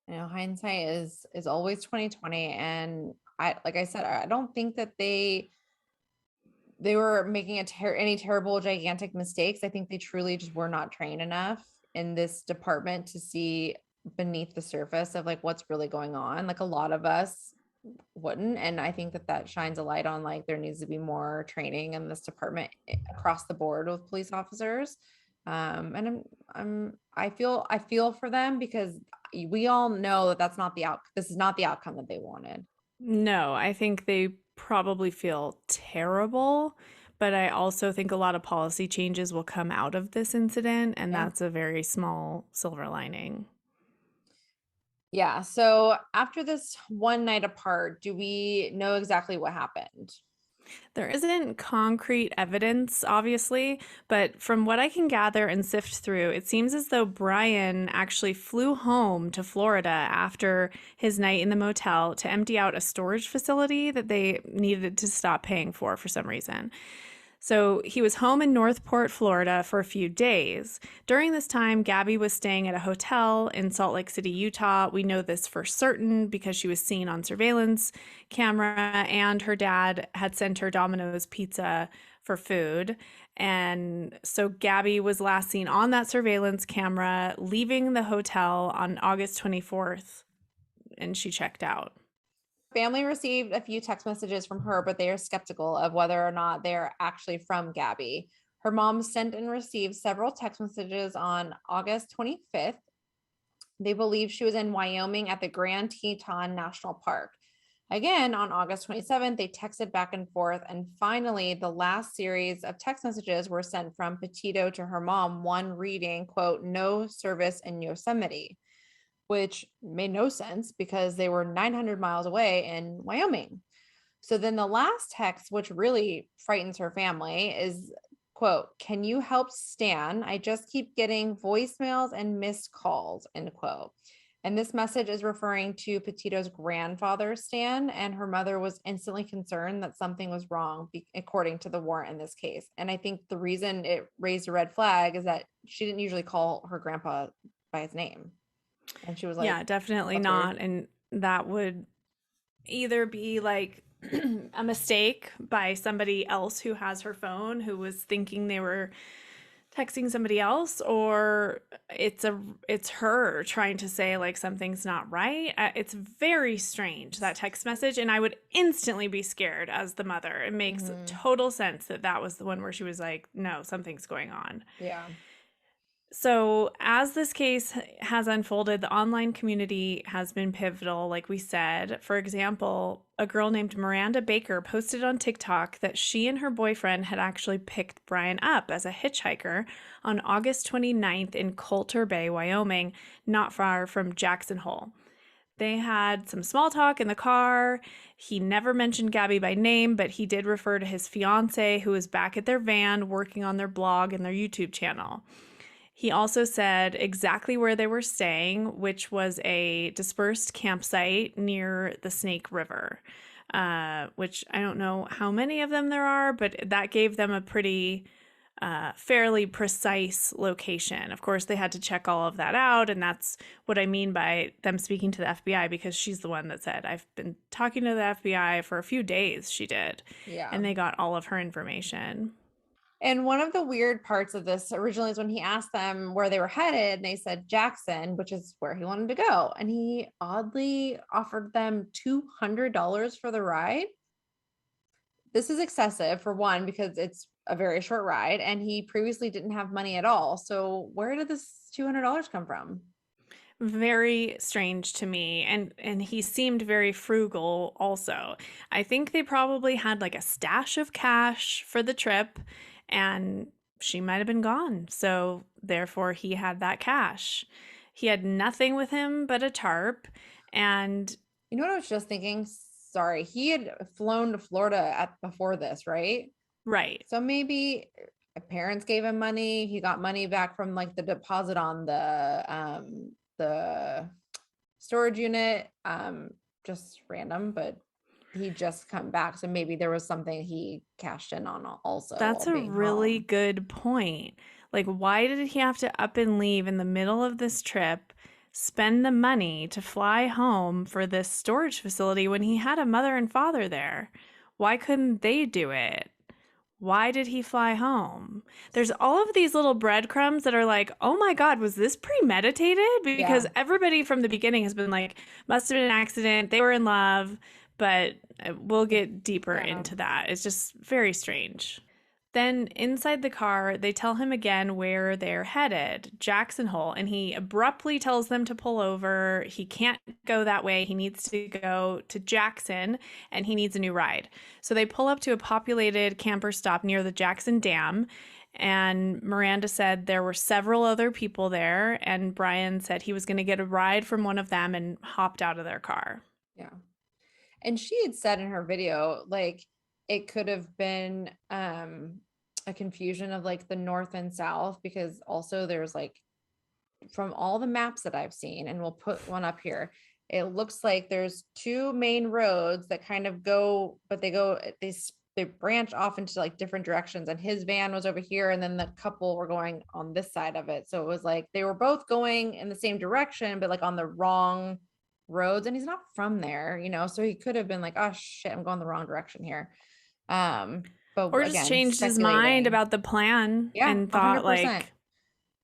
Hindsight is always 2020. And like I said, I don't think that they were making any terrible gigantic mistakes. I think they truly just were not trained enough in this department to see beneath the surface of like what's really going on. Like a lot of us wouldn't, and I think that shines a light on like there needs to be more training in this department across the board with police officers. And I feel for them because we all know that that's not the this is not the outcome that they wanted. No, I think they probably feel terrible, but I also think a lot of policy changes will come out of this incident, and Yeah. that's a very small silver lining. Yeah. So after this one night apart, do we know exactly what happened? There isn't concrete evidence, obviously, but from what I can gather and sift through, it seems as though Brian actually flew home to Florida after his night in the motel to empty out a storage facility that they needed to stop paying for some reason. So he was home in Northport, Florida for a few days. During this time, Gabby was staying at a hotel in Salt Lake City, Utah. We know this for certain because she was seen on surveillance camera, and her dad had sent her Domino's pizza for food. And so Gabby was last seen on that surveillance camera leaving the hotel on August 24th, and she checked out. Family received a few text messages from her, but they are skeptical of whether or not they're actually from Gabby. Her mom sent and received several text messages on August 25th. They believe she was in Wyoming at the Grand Teton National Park. Again, on August 27th, they texted back and forth. And finally, the last series of text messages were sent from Petito to her mom, one reading, quote, "No service in Yosemite," which made no sense because they were 900 miles away in Wyoming. So then the last text, which really frightens her family, is, quote, "Can you help Stan? I just keep getting voicemails and missed calls," end quote. And this message is referring to Petito's grandfather, Stan, and her mother was instantly concerned that something was wrong, according to the warrant in this case. And I think the reason it raised a red flag is that she didn't usually call her grandpa by his name. And she was like, Yeah, definitely "That's weird." not. And that would either be like a mistake by somebody else who has her phone who was thinking they were texting somebody else, or it's her trying to say like something's not right. It's very strange, that text message, and I would instantly be scared as the mother. It makes total sense that that was the one where she was like, no, something's going on. Yeah. So, as this case has unfolded, the online community has been pivotal, like we said. For example, a girl named Miranda Baker posted on TikTok that she and her boyfriend had actually picked Brian up as a hitchhiker on August 29th in Coulter Bay, Wyoming, not far from Jackson Hole. They had some small talk in the car. He never mentioned Gabby by name, but he did refer to his fiance, who was back at their van working on their blog and their YouTube channel. He also said exactly where they were staying, which was a dispersed campsite near the Snake River, which I don't know how many of them there are, but that gave them a pretty fairly precise location. Of course, they had to check all of that out, and that's what I mean by them speaking to the FBI, because she's the one that said, "I've been talking to the FBI for a few days," she did. Yeah. And they got all of her information. And one of the weird parts of this originally is when he asked them where they were headed, and they said Jackson, which is where he wanted to go. And he oddly offered them $200 for the ride. This is excessive, for one, because it's a very short ride, and he previously didn't have money at all. So where did this $200 come from? Very strange to me, and he seemed very frugal also. I think they probably had like a stash of cash for the trip, and she might have been gone, so therefore he had that cash. He had nothing with him but a tarp. And You know what I was just thinking? Sorry, he had flown to Florida before this, right? right. So maybe parents gave him money. He got money back from like the deposit on the storage unit. Just random, but he just come back. So maybe there was something he cashed in on also That's while a being really home. good point. Like, why did he have to up and leave in the middle of this trip, spend the money to fly home for this storage facility when he had a mother and father there? Why couldn't they do it? Why did he fly home? There's all of these little breadcrumbs that are like, oh my God, was this premeditated? Because Yeah. everybody from the beginning has been like, must have been an accident. They were in love, but we'll get deeper Yeah. into that. It's just very strange. Then inside the car, they tell him again where they're headed, Jackson Hole, and he abruptly tells them to pull over. He can't go that way. He needs to go to Jackson, and he needs a new ride. So they pull up to a populated camper stop near the Jackson Dam, and Miranda said there were several other people there, and Brian said he was going to get a ride from one of them and hopped out of their car. Yeah. And she had said in her video, like, it could have been a confusion of like the north and south, because also there's like, from all the maps that I've seen, and we'll put one up here, it looks like there's two main roads that kind of go, but they they branch off into like different directions, and his van was over here and then the couple were going on this side of it. So it was like they were both going in the same direction but like on the wrong roads, and he's not from there, so he could have been like, oh shit, I'm going the wrong direction here. But Or just again, changed his mind speculating. about the plan Yeah, and thought 100%. like,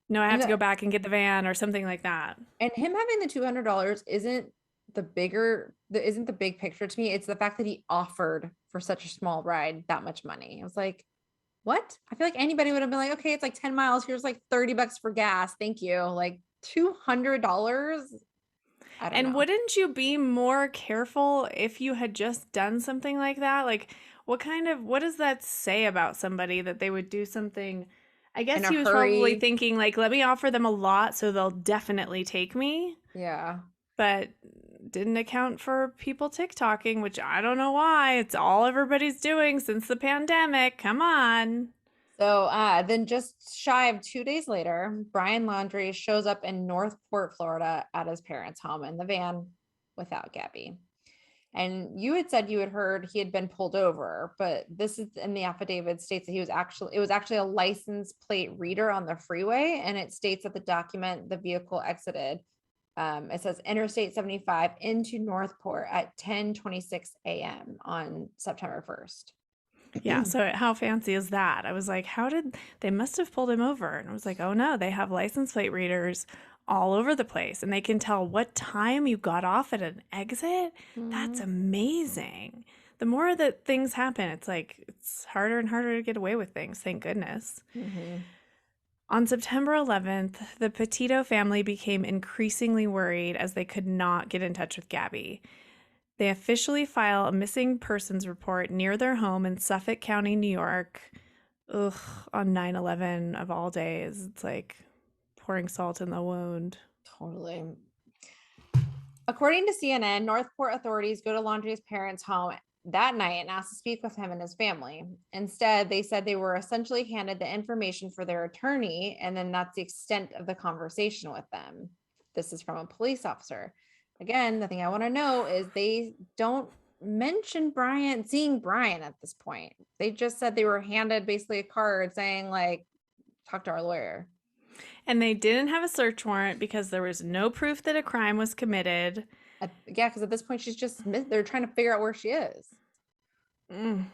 no, I And have to the go back and get the van or something like that. and him having the $200 isn't the big picture to me. It's the fact that he offered for such a small ride that much money. I was like, what? I feel like anybody would have been like, okay, it's like 10 miles. Here's like $30 for gas. Thank you. Like $200. I don't And know. wouldn't you be more careful if you had just done something like that? Like, what does that say about somebody that they would do something? I In guess a he was probably hurry. thinking, like, let me offer them a lot so they'll definitely take me, Yeah. but didn't account for people TikToking, which I don't know why. It's all everybody's doing since the pandemic. Come on. So then just shy of 2 days later, Brian Laundrie shows up in Northport, Florida at his parents' home in the van without Gabby. And you had said you had heard he had been pulled over, but this is in the affidavit states that it was actually a license plate reader on the freeway. And it states that the document, the vehicle exited. It says Interstate 75 into Northport at 10:26 a.m. on September 1st. Yeah, so how fancy is that? I was like, they must have pulled him over. And I was like, oh no, they have license plate readers all over the place and they can tell what time you got off at an exit. That's Mhm. amazing. The more that things happen, it's like it's harder and harder to get away with things, thank goodness. Mhm. On September 11th, the Petito family became increasingly worried as they could not get in touch with Gabby. They officially file a missing persons report near their home in Suffolk County, New York. Ugh, on 9/11 of all days. It's like pouring salt in the wound. Totally. According to CNN, Northport authorities go to Laundrie's parents' home that night and ask to speak with him and his family. Instead, they said they were essentially handed the information for their attorney, and then that's the extent of the conversation with them. This is from a police officer. Again, the thing I want to know is they don't mention seeing Brian at this point. They just said they were handed basically a card saying, like, talk to our lawyer. And they didn't have a search warrant because there was no proof that a crime was committed. Yeah, because at this point, they're trying to figure out where she is. Mm.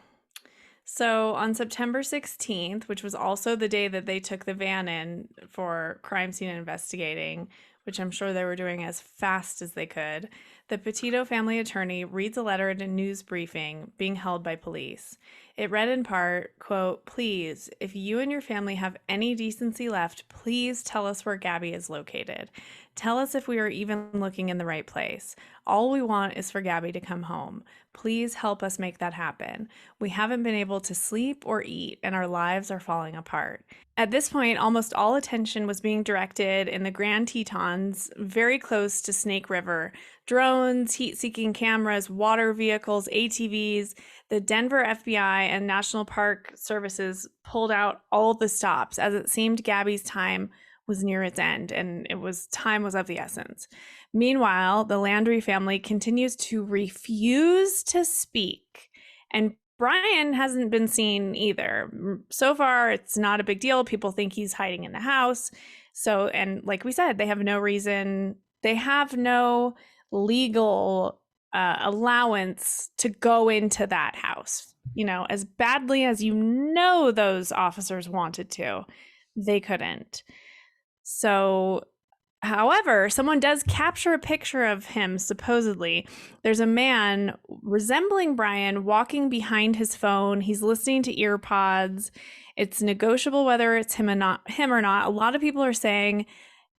So on September 16th, which was also the day that they took the van in for crime scene investigating, which I'm sure they were doing as fast as they could, the Petito family attorney reads a letter at a news briefing being held by police. It read in part, quote, "Please, if you and your family have any decency left, please tell us where Gabby is located. Tell us if we are even looking in the right place. All we want is for Gabby to come home. Please help us make that happen. We haven't been able to sleep or eat, and our lives are falling apart." At this point, almost all attention was being directed in the Grand Tetons, very close to Snake River. Drones, heat-seeking cameras, water vehicles, ATVs. The Denver FBI and National Park Services pulled out all the stops as it seemed Gabby's time was near its end and time was of the essence. Meanwhile, the Laundrie family continues to refuse to speak, and Brian hasn't been seen either. So far, it's not a big deal. People think he's hiding in the house. So, and like we said, they have no reason, they have no legal allowance to go into that house. As badly as those officers wanted to, they couldn't. So, however, someone does capture a picture of him, supposedly. There's a man resembling Brian walking behind his phone. He's listening to ear pods. It's negotiable whether it's him or not. A lot of people are saying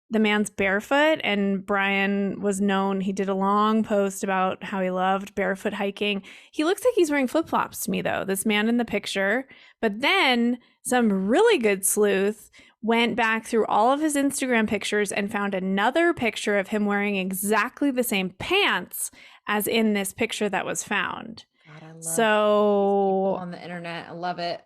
the man's barefoot, and Brian was known. He did a long post about how he loved barefoot hiking. He looks like he's wearing flip-flops to me, though, this man in the picture. But then some really good sleuth went back through all of his Instagram pictures and found another picture of him wearing exactly the same pants as in this picture that was found. God, I love So on the internet. I love it.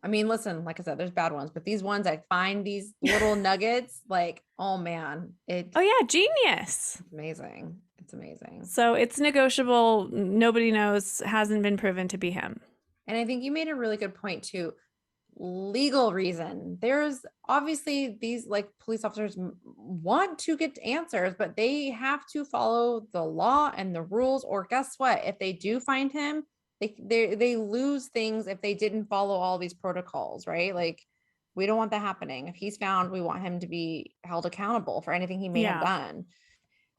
I mean, listen, like I said, there's bad ones, but these ones, I find these little nuggets, like, oh man, it's genius. amazing. It's amazing. So it's negotiable. Nobody knows, hasn't been proven to be him. And I think you made a really good point too. Legal reason. There's obviously these like police officers want to get answers, but they have to follow the law and the rules, or guess what? If they do find him, they lose things if they didn't follow all these protocols, right? Like we don't want that happening. If he's found, we want him to be held accountable for anything he may have Yeah. done.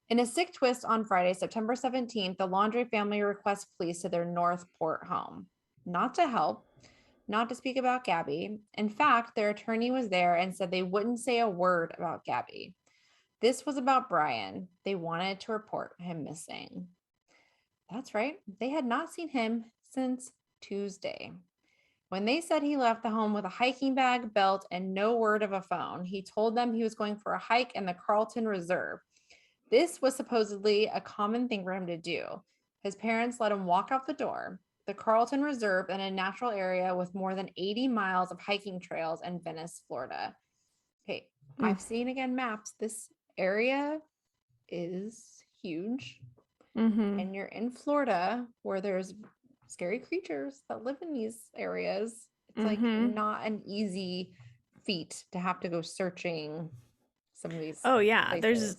In a sick twist on Friday, September 17th, the Laundrie family requests police to their Northport home, not to help, not to speak about Gabby. In fact, their attorney was there and said they wouldn't say a word about Gabby. This was about Brian. They wanted to report him missing. That's right. They had not seen him since Tuesday. When they said he left the home with a hiking bag, belt, and no word of a phone, he told them he was going for a hike in the Carlton Reserve. This was supposedly a common thing for him to do. His parents let him walk out the door. The Carlton Reserve in a natural area with more than 80 miles of hiking trails in Venice, Florida. Okay, I've seen again maps. This area is huge. Mm-hmm. And you're in Florida where there's scary creatures that live in these areas. It's like not an easy feat to have to go searching some of these Oh yeah, places.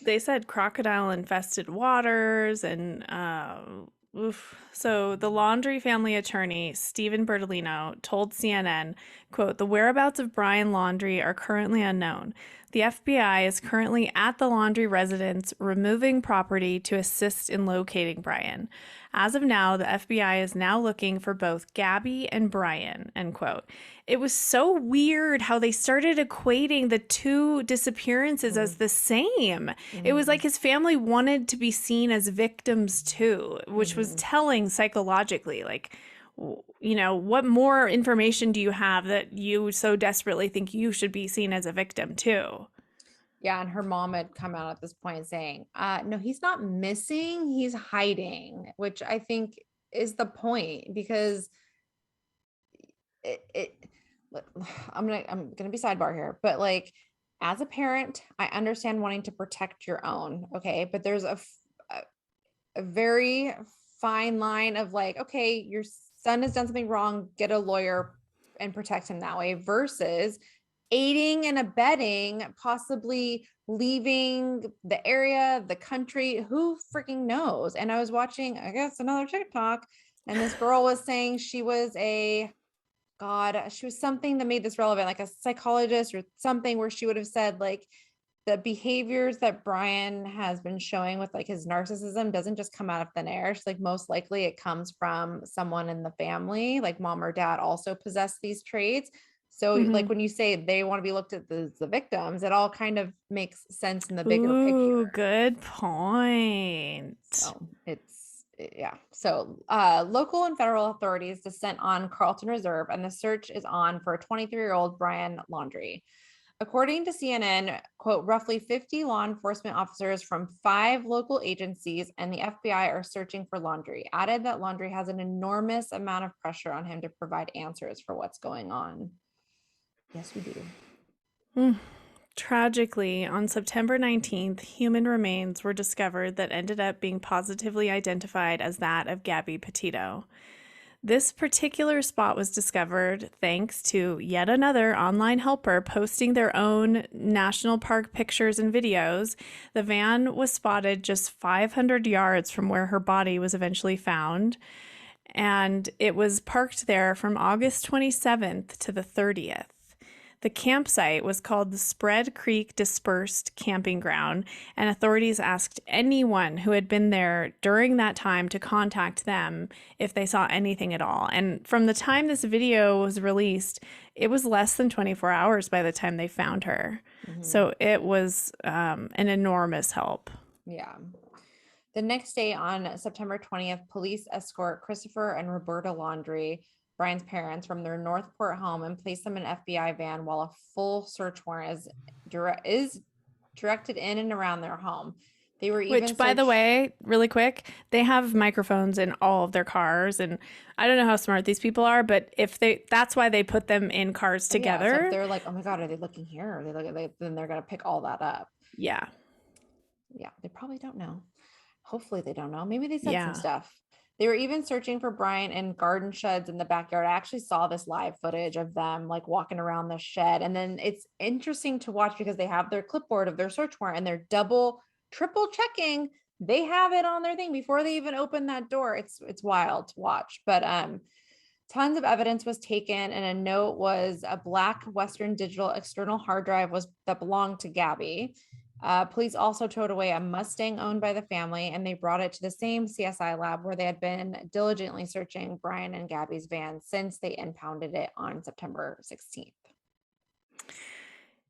they said crocodile infested waters and oof. So the Laundrie family attorney, Stephen Bertolino, told CNN, quote, "The whereabouts of Brian Laundrie are currently unknown. The FBI is currently at the Laundrie residence removing property to assist in locating Brian. As of now, the FBI is now looking for both Gabby and Brian," end quote. It was so weird how they started equating the two disappearances as the same. It was like his family wanted to be seen as victims too, which was telling psychologically. Like, what more information do you have that you so desperately think you should be seen as a victim too? Yeah, and her mom had come out at this point saying, no, he's not missing, he's hiding, which I think is the point because it I'm gonna be sidebar here, but like as a parent, I understand wanting to protect your own, okay, but there's a very fine line of like, okay, your son has done something wrong, get a lawyer and protect him that way, versus aiding and abetting, possibly leaving the area, the country, who freaking knows. And I was watching, I guess, another TikTok, and this girl was saying she was she was something that made this relevant, like a psychologist or something, where she would have said like the behaviors that Brian has been showing with like his narcissism doesn't just come out of thin air. She's like, most likely it comes from someone in the family, like mom or dad also possess these traits. So like when you say they want to be looked at as the victims, it all kind of makes sense in the bigger Ooh, picture. good point. So yeah. So local and federal authorities descent on Carlton Reserve, and the search is on for 23-year-old Brian Laundrie. According to CNN, quote, roughly 50 law enforcement officers from 5 local agencies and the FBI are searching for Laundrie. Added that Laundrie has an enormous amount of pressure on him to provide answers for what's going on. Yes, we do. Tragically, on September 19th, human remains were discovered that ended up being positively identified as that of Gabby Petito. This particular spot was discovered thanks to yet another online helper posting their own national park pictures and videos. The van was spotted just 500 yards from where her body was eventually found, and it was parked there from August 27th to the 30th. The campsite was called the Spread Creek Dispersed Camping Ground, and authorities asked anyone who had been there during that time to contact them if they saw anything at all. And from the time this video was released, it was less than 24 hours by the time they found her. So it was an enormous help. Yeah. The next day, on September 20th, police escort Christopher and Roberta Laundrie, Brian's parents, from their Northport home and place them in an FBI van while a full search warrant is directed in and around their home. They were even Which, by the way, really quick, they have microphones in all of their cars, and I don't know how smart these people are, but that's why they put them in cars together. Yeah, so if they're like, oh my God, are they looking here? Are they looking? Then they're gonna pick all that up. Yeah. Yeah, they probably don't know. Hopefully they don't know. Maybe they said some stuff. They were even searching for Brian in garden sheds in the backyard. I actually saw this live footage of them like walking around the shed. And then it's interesting to watch because they have their clipboard of their search warrant and they're double, triple checking. They have it on their thing before they even open that door. It's wild to watch. But tons of evidence was taken, and a note was a black Western Digital external hard drive that belonged to Gabby. Police also towed away a Mustang owned by the family, and they brought it to the same CSI lab where they had been diligently searching Brian and Gabby's van since they impounded it on September 16th.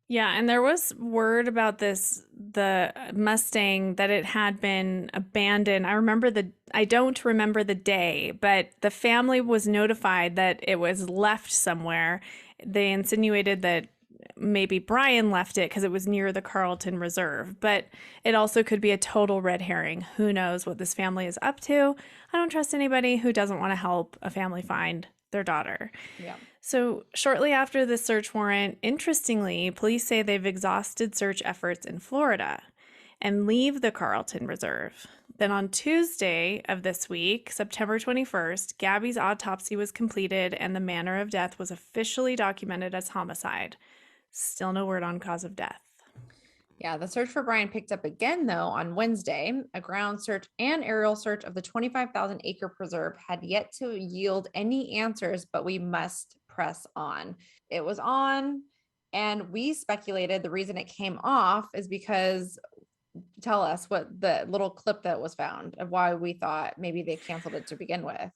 Yeah, and there was word about the Mustang, that it had been abandoned. I don't remember the day, but the family was notified that it was left somewhere. They insinuated that maybe Brian left it because it was near the Carlton Reserve, but it also could be a total red herring. Who knows what this family is up to? I don't trust anybody who doesn't want to help a family find their daughter. Yeah. So shortly after the search warrant, interestingly, police say they've exhausted search efforts in Florida and leave the Carlton Reserve. Then on Tuesday of this week, September 21st, Gabby's autopsy was completed and the manner of death was officially documented as homicide. Still no word on cause of death. Yeah, the search for Brian picked up again, though, on Wednesday. A ground search and aerial search of the 25,000 acre preserve had yet to yield any answers, but we must press on. It was on, and we speculated the reason it came off is because, tell us what the little clip that was found of why we thought maybe they canceled it to begin with.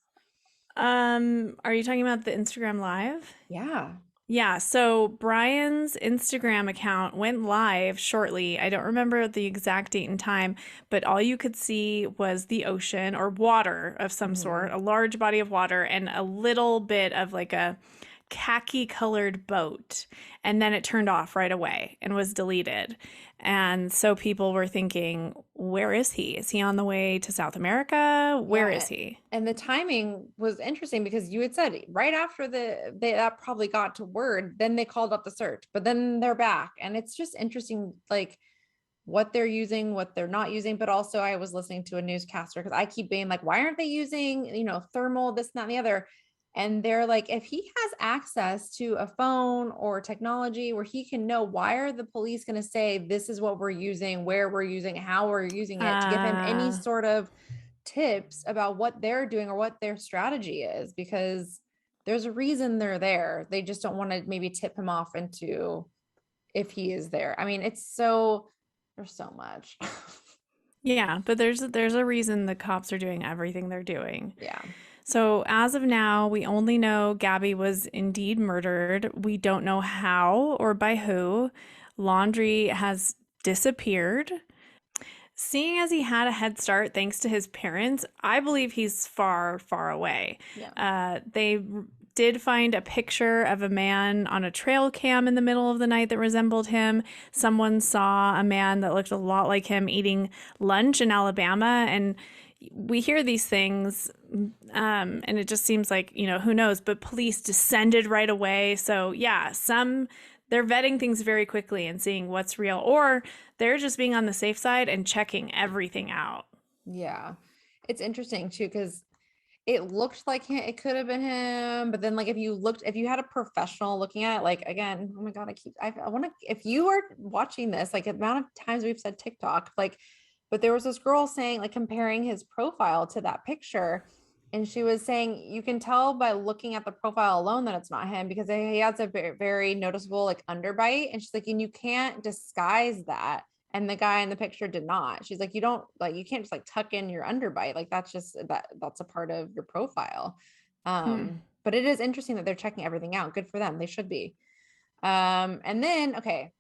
Are you talking about the Instagram Live? Yeah. Yeah, so Brian's Instagram account went live shortly. I don't remember the exact date and time, but all you could see was the ocean or water of some sort, a large body of water, and a little bit of like a khaki colored boat. And then it turned off right away and was deleted. And so people were thinking, where is he? Is he on the way to South America? Where is he? And the timing was interesting because you had said right after that probably got to word, then they called up the search, but then they're back. And it's just interesting, like what they're using, what they're not using. But also I was listening to a newscaster because I keep being like, why aren't they using, thermal, this, and that, and the other? And they're like, if he has access to a phone or technology where he can know, why are the police going to say, this is what we're using, where we're using, how we're using it, to give him any sort of tips about what they're doing or what their strategy is? Because there's a reason they're there. They just don't want to maybe tip him off into if he is there. I mean, there's so much. Yeah, but there's a reason the cops are doing everything they're doing. Yeah. So as of now, we only know Gabby was indeed murdered. We don't know how or by who. Laundrie has disappeared. Seeing as he had a head start thanks to his parents, I believe he's far, far away. Yeah. They did find a picture of a man on a trail cam in the middle of the night that resembled him. Someone saw a man that looked a lot like him eating lunch in Alabama, and we hear these things, and it just seems like, who knows, but police descended right away. So yeah, they're vetting things very quickly and seeing what's real, or they're just being on the safe side and checking everything out. Yeah. It's interesting too, because it looked like it could have been him, but then like if you had a professional looking at it, like again, oh my God, I want to, if you are watching this, like the amount of times we've said TikTok, like, but there was this girl saying, like, comparing his profile to that picture. And she was saying, you can tell by looking at the profile alone that it's not him because he has a very, very noticeable like underbite. And she's like, and you can't disguise that. And the guy in the picture did not. She's like, you can't just like tuck in your underbite. Like that's a part of your profile. But it is interesting that they're checking everything out. Good for them. They should be. And then, okay.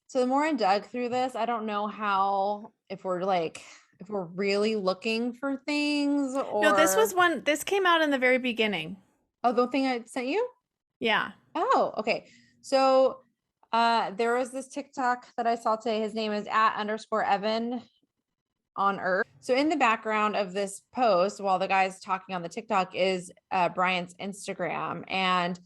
So the more I dug through this, I don't know if we're really looking for things or. No, this came out in the very beginning. Oh, the thing I sent you? Yeah. Oh, okay. So there was this TikTok that I saw today. His name is @_Evan on Earth. So in the background of this post, while the guy's talking on the TikTok, is Brian's Instagram, and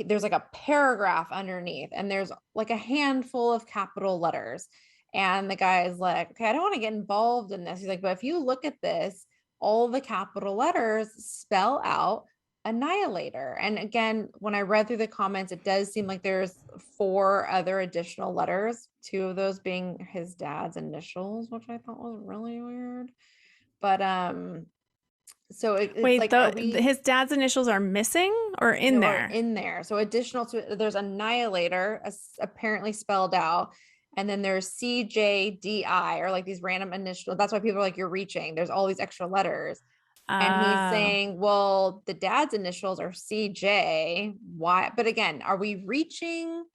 there's like a paragraph underneath, and there's like a handful of capital letters. And the guy is like, okay, I don't want to get involved in this. He's like, but if you look at this, all the capital letters spell out annihilator. And again, when I read through the comments, it does seem like there's 4 other additional letters, 2 of those being his dad's initials, which I thought was really weird. But so it's Wait, like, are we his dad's initials are missing or in no, are there? in there? So additional to, there's annihilator apparently spelled out, and then there's CJDI, or like these random initials. That's why people are like, you're reaching. There's all these extra letters. And he's Oh. saying, well, the dad's initials are CJ. Why? But again, are we reaching,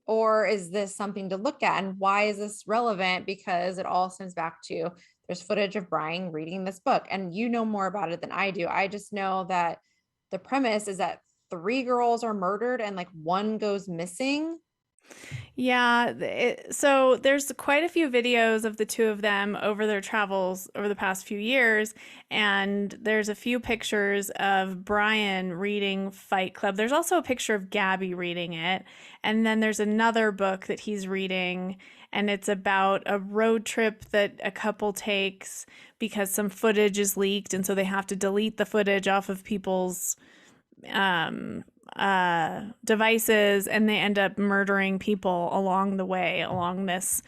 or is this something to look at? And why is this relevant? Because it all stems back to, there's footage of Brian reading this book, and you know more about it than I do. I just know that the premise is that 3 girls are murdered and like 1 goes missing. Yeah, so there's quite a few videos of the 2 of them over their travels over the past few years, and there's a few pictures of Brian reading Fight Club. There's also a picture of Gabby reading it, and then there's another book that he's reading, and it's about a road trip that a couple takes because some footage is leaked, and so they have to delete the footage off of people's devices, and they end up murdering people along the way, along this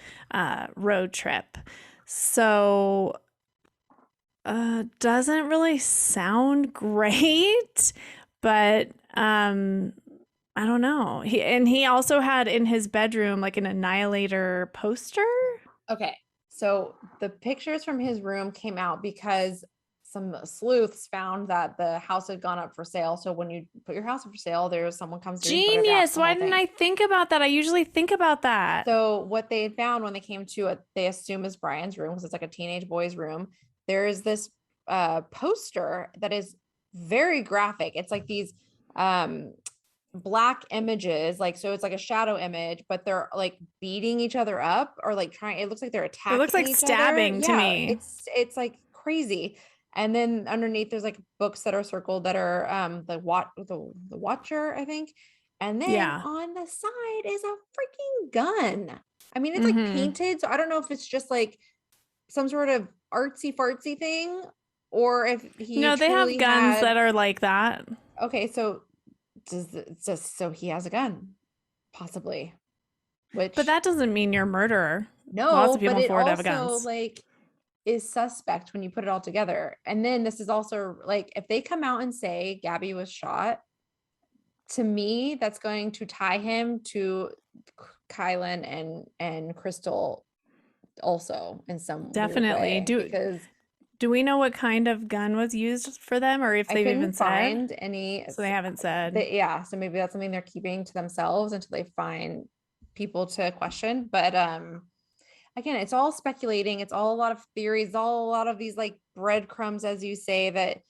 road trip. So doesn't really sound great, but I don't know. He also had in his bedroom like an Annihilator poster. Okay. So the pictures from his room came out because some sleuths found that the house had gone up for sale. So when you put your house up for sale, there's someone comes through and photographs Genius. the Why whole didn't thing. I think about that? I usually think about that. So what they found when they came to it, they assume is Brian's room, because it's like a teenage boy's room. There is this poster that is very graphic. It's like these black images, like, so it's like a shadow image, but they're like beating each other up, or like trying, it looks like they're It looks attacking like each other. stabbing to Yeah, me. it's like crazy. And then underneath there's like books that are circled that are the Watcher, I think. And then Yeah. on the side is a freaking gun. I mean, it's like Mm-hmm. painted, so I don't know if it's just like some sort of artsy fartsy thing, or if he No, they have truly guns had. that are like that. Okay, so so he has a gun, possibly, But which, that doesn't mean you're a murderer. Lots no, of but people in it Florida have also guns. like is suspect when you put it all together. And then this is also like, if they come out and say Gabby was shot, to me, that's going to tie him to Kylan and Crystal also in some weird Definitely. way, Do because do we know what kind of gun was used for them or if I they've even couldn't said? find any. So they haven't said. Yeah, so maybe that's something they're keeping to themselves until they find people to question. But again, it's all speculating, it's all a lot of theories, all a lot of these like breadcrumbs, as you say, that, I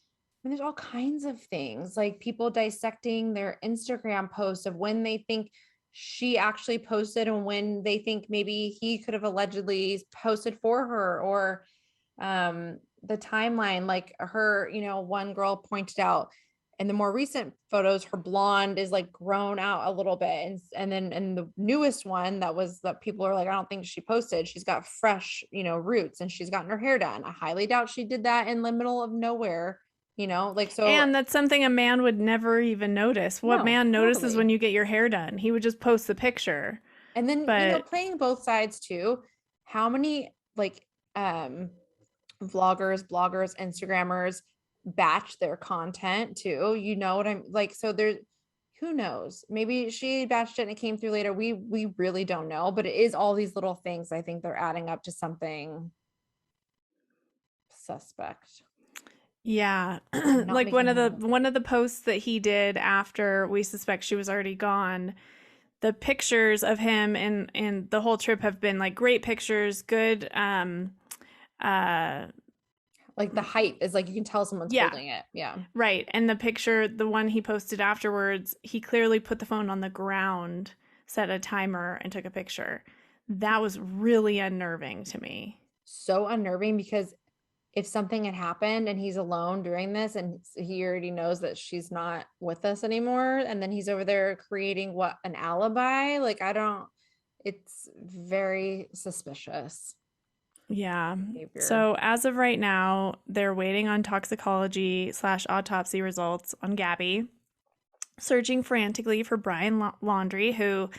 mean, there's all kinds of things, like people dissecting their Instagram posts of when they think she actually posted and when they think maybe he could have allegedly posted for her, or the timeline, like her, one girl pointed out in the more recent photos, her blonde is like grown out a little bit. And then in the newest one that people are like, I don't think she posted, she's got fresh, roots, and she's gotten her hair done. I highly doubt she did that in the middle of nowhere, like, so. And that's something a man would never even notice. What No, man notices when totally. you get your hair done? He would just post the picture. And then, But playing both sides too, how many like vloggers, bloggers, Instagrammers batch their content too. You know what I'm like? So there's, who knows? Maybe she batched it and it came through later. We really don't know, but it is all these little things. I think they're adding up to something suspect. yeah, I'm not like making fun of one it. of the posts that he did after we suspect she was already gone, the pictures of him and the whole trip have been like great pictures, good uh Like the hype is like, you can tell someone's yeah, holding it. Yeah. right. And the picture, the one he posted afterwards, he clearly put the phone on the ground, set a timer, and took a picture. That was really unnerving to me. So unnerving, because if something had happened and he's alone during this and he already knows that she's not with us anymore, and then he's over there creating an alibi, like, I don't, it's very suspicious. Yeah. behavior. So as of right now, they're waiting on toxicology/autopsy results on Gabby, searching frantically for Brian Laundrie, who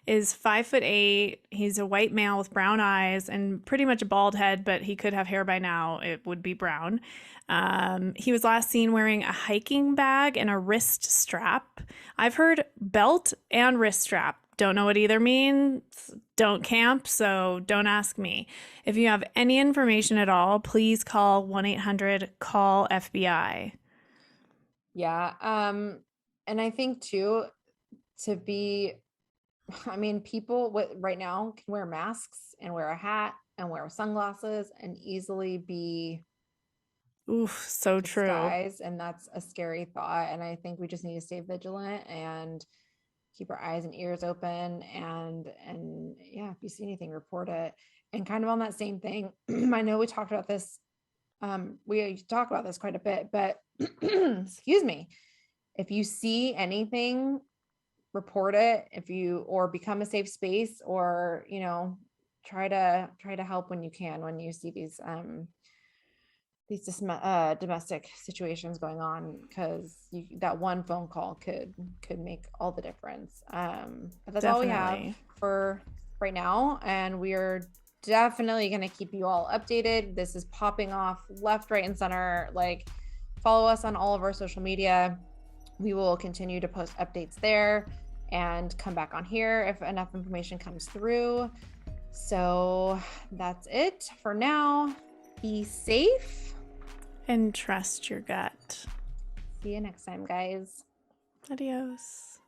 is 5'8". He's a white male with brown eyes and pretty much a bald head, but he could have hair by now. It would be brown. He was last seen wearing a hiking bag and a wrist strap. I've heard belt and wrist strap. Don't know what either means. Don't camp, so don't ask me. If you have any information at all, please call 1-800-CALL-FBI. Yeah. And I think too, people right now can wear masks and wear a hat and wear sunglasses and easily be Oof, so true. disguised. And that's a scary thought. And I think we just need to stay vigilant and keep our eyes and ears open. And yeah, if you see anything, report it. And kind of on that same thing, I know we talked about this. We talk about this quite a bit, but excuse me. If you see anything, report it. Or become a safe space, or, try to help when you can, when you see these domestic situations going on, because that one phone call could make all the difference. But that's all we have for right now, and we are definitely going to keep you all updated. This is popping off left, right, and center. Like, follow us on all of our social media. We will continue to post updates there and come back on here if enough information comes through. So that's it for now. Be safe and trust your gut. See you next time, guys. Adios.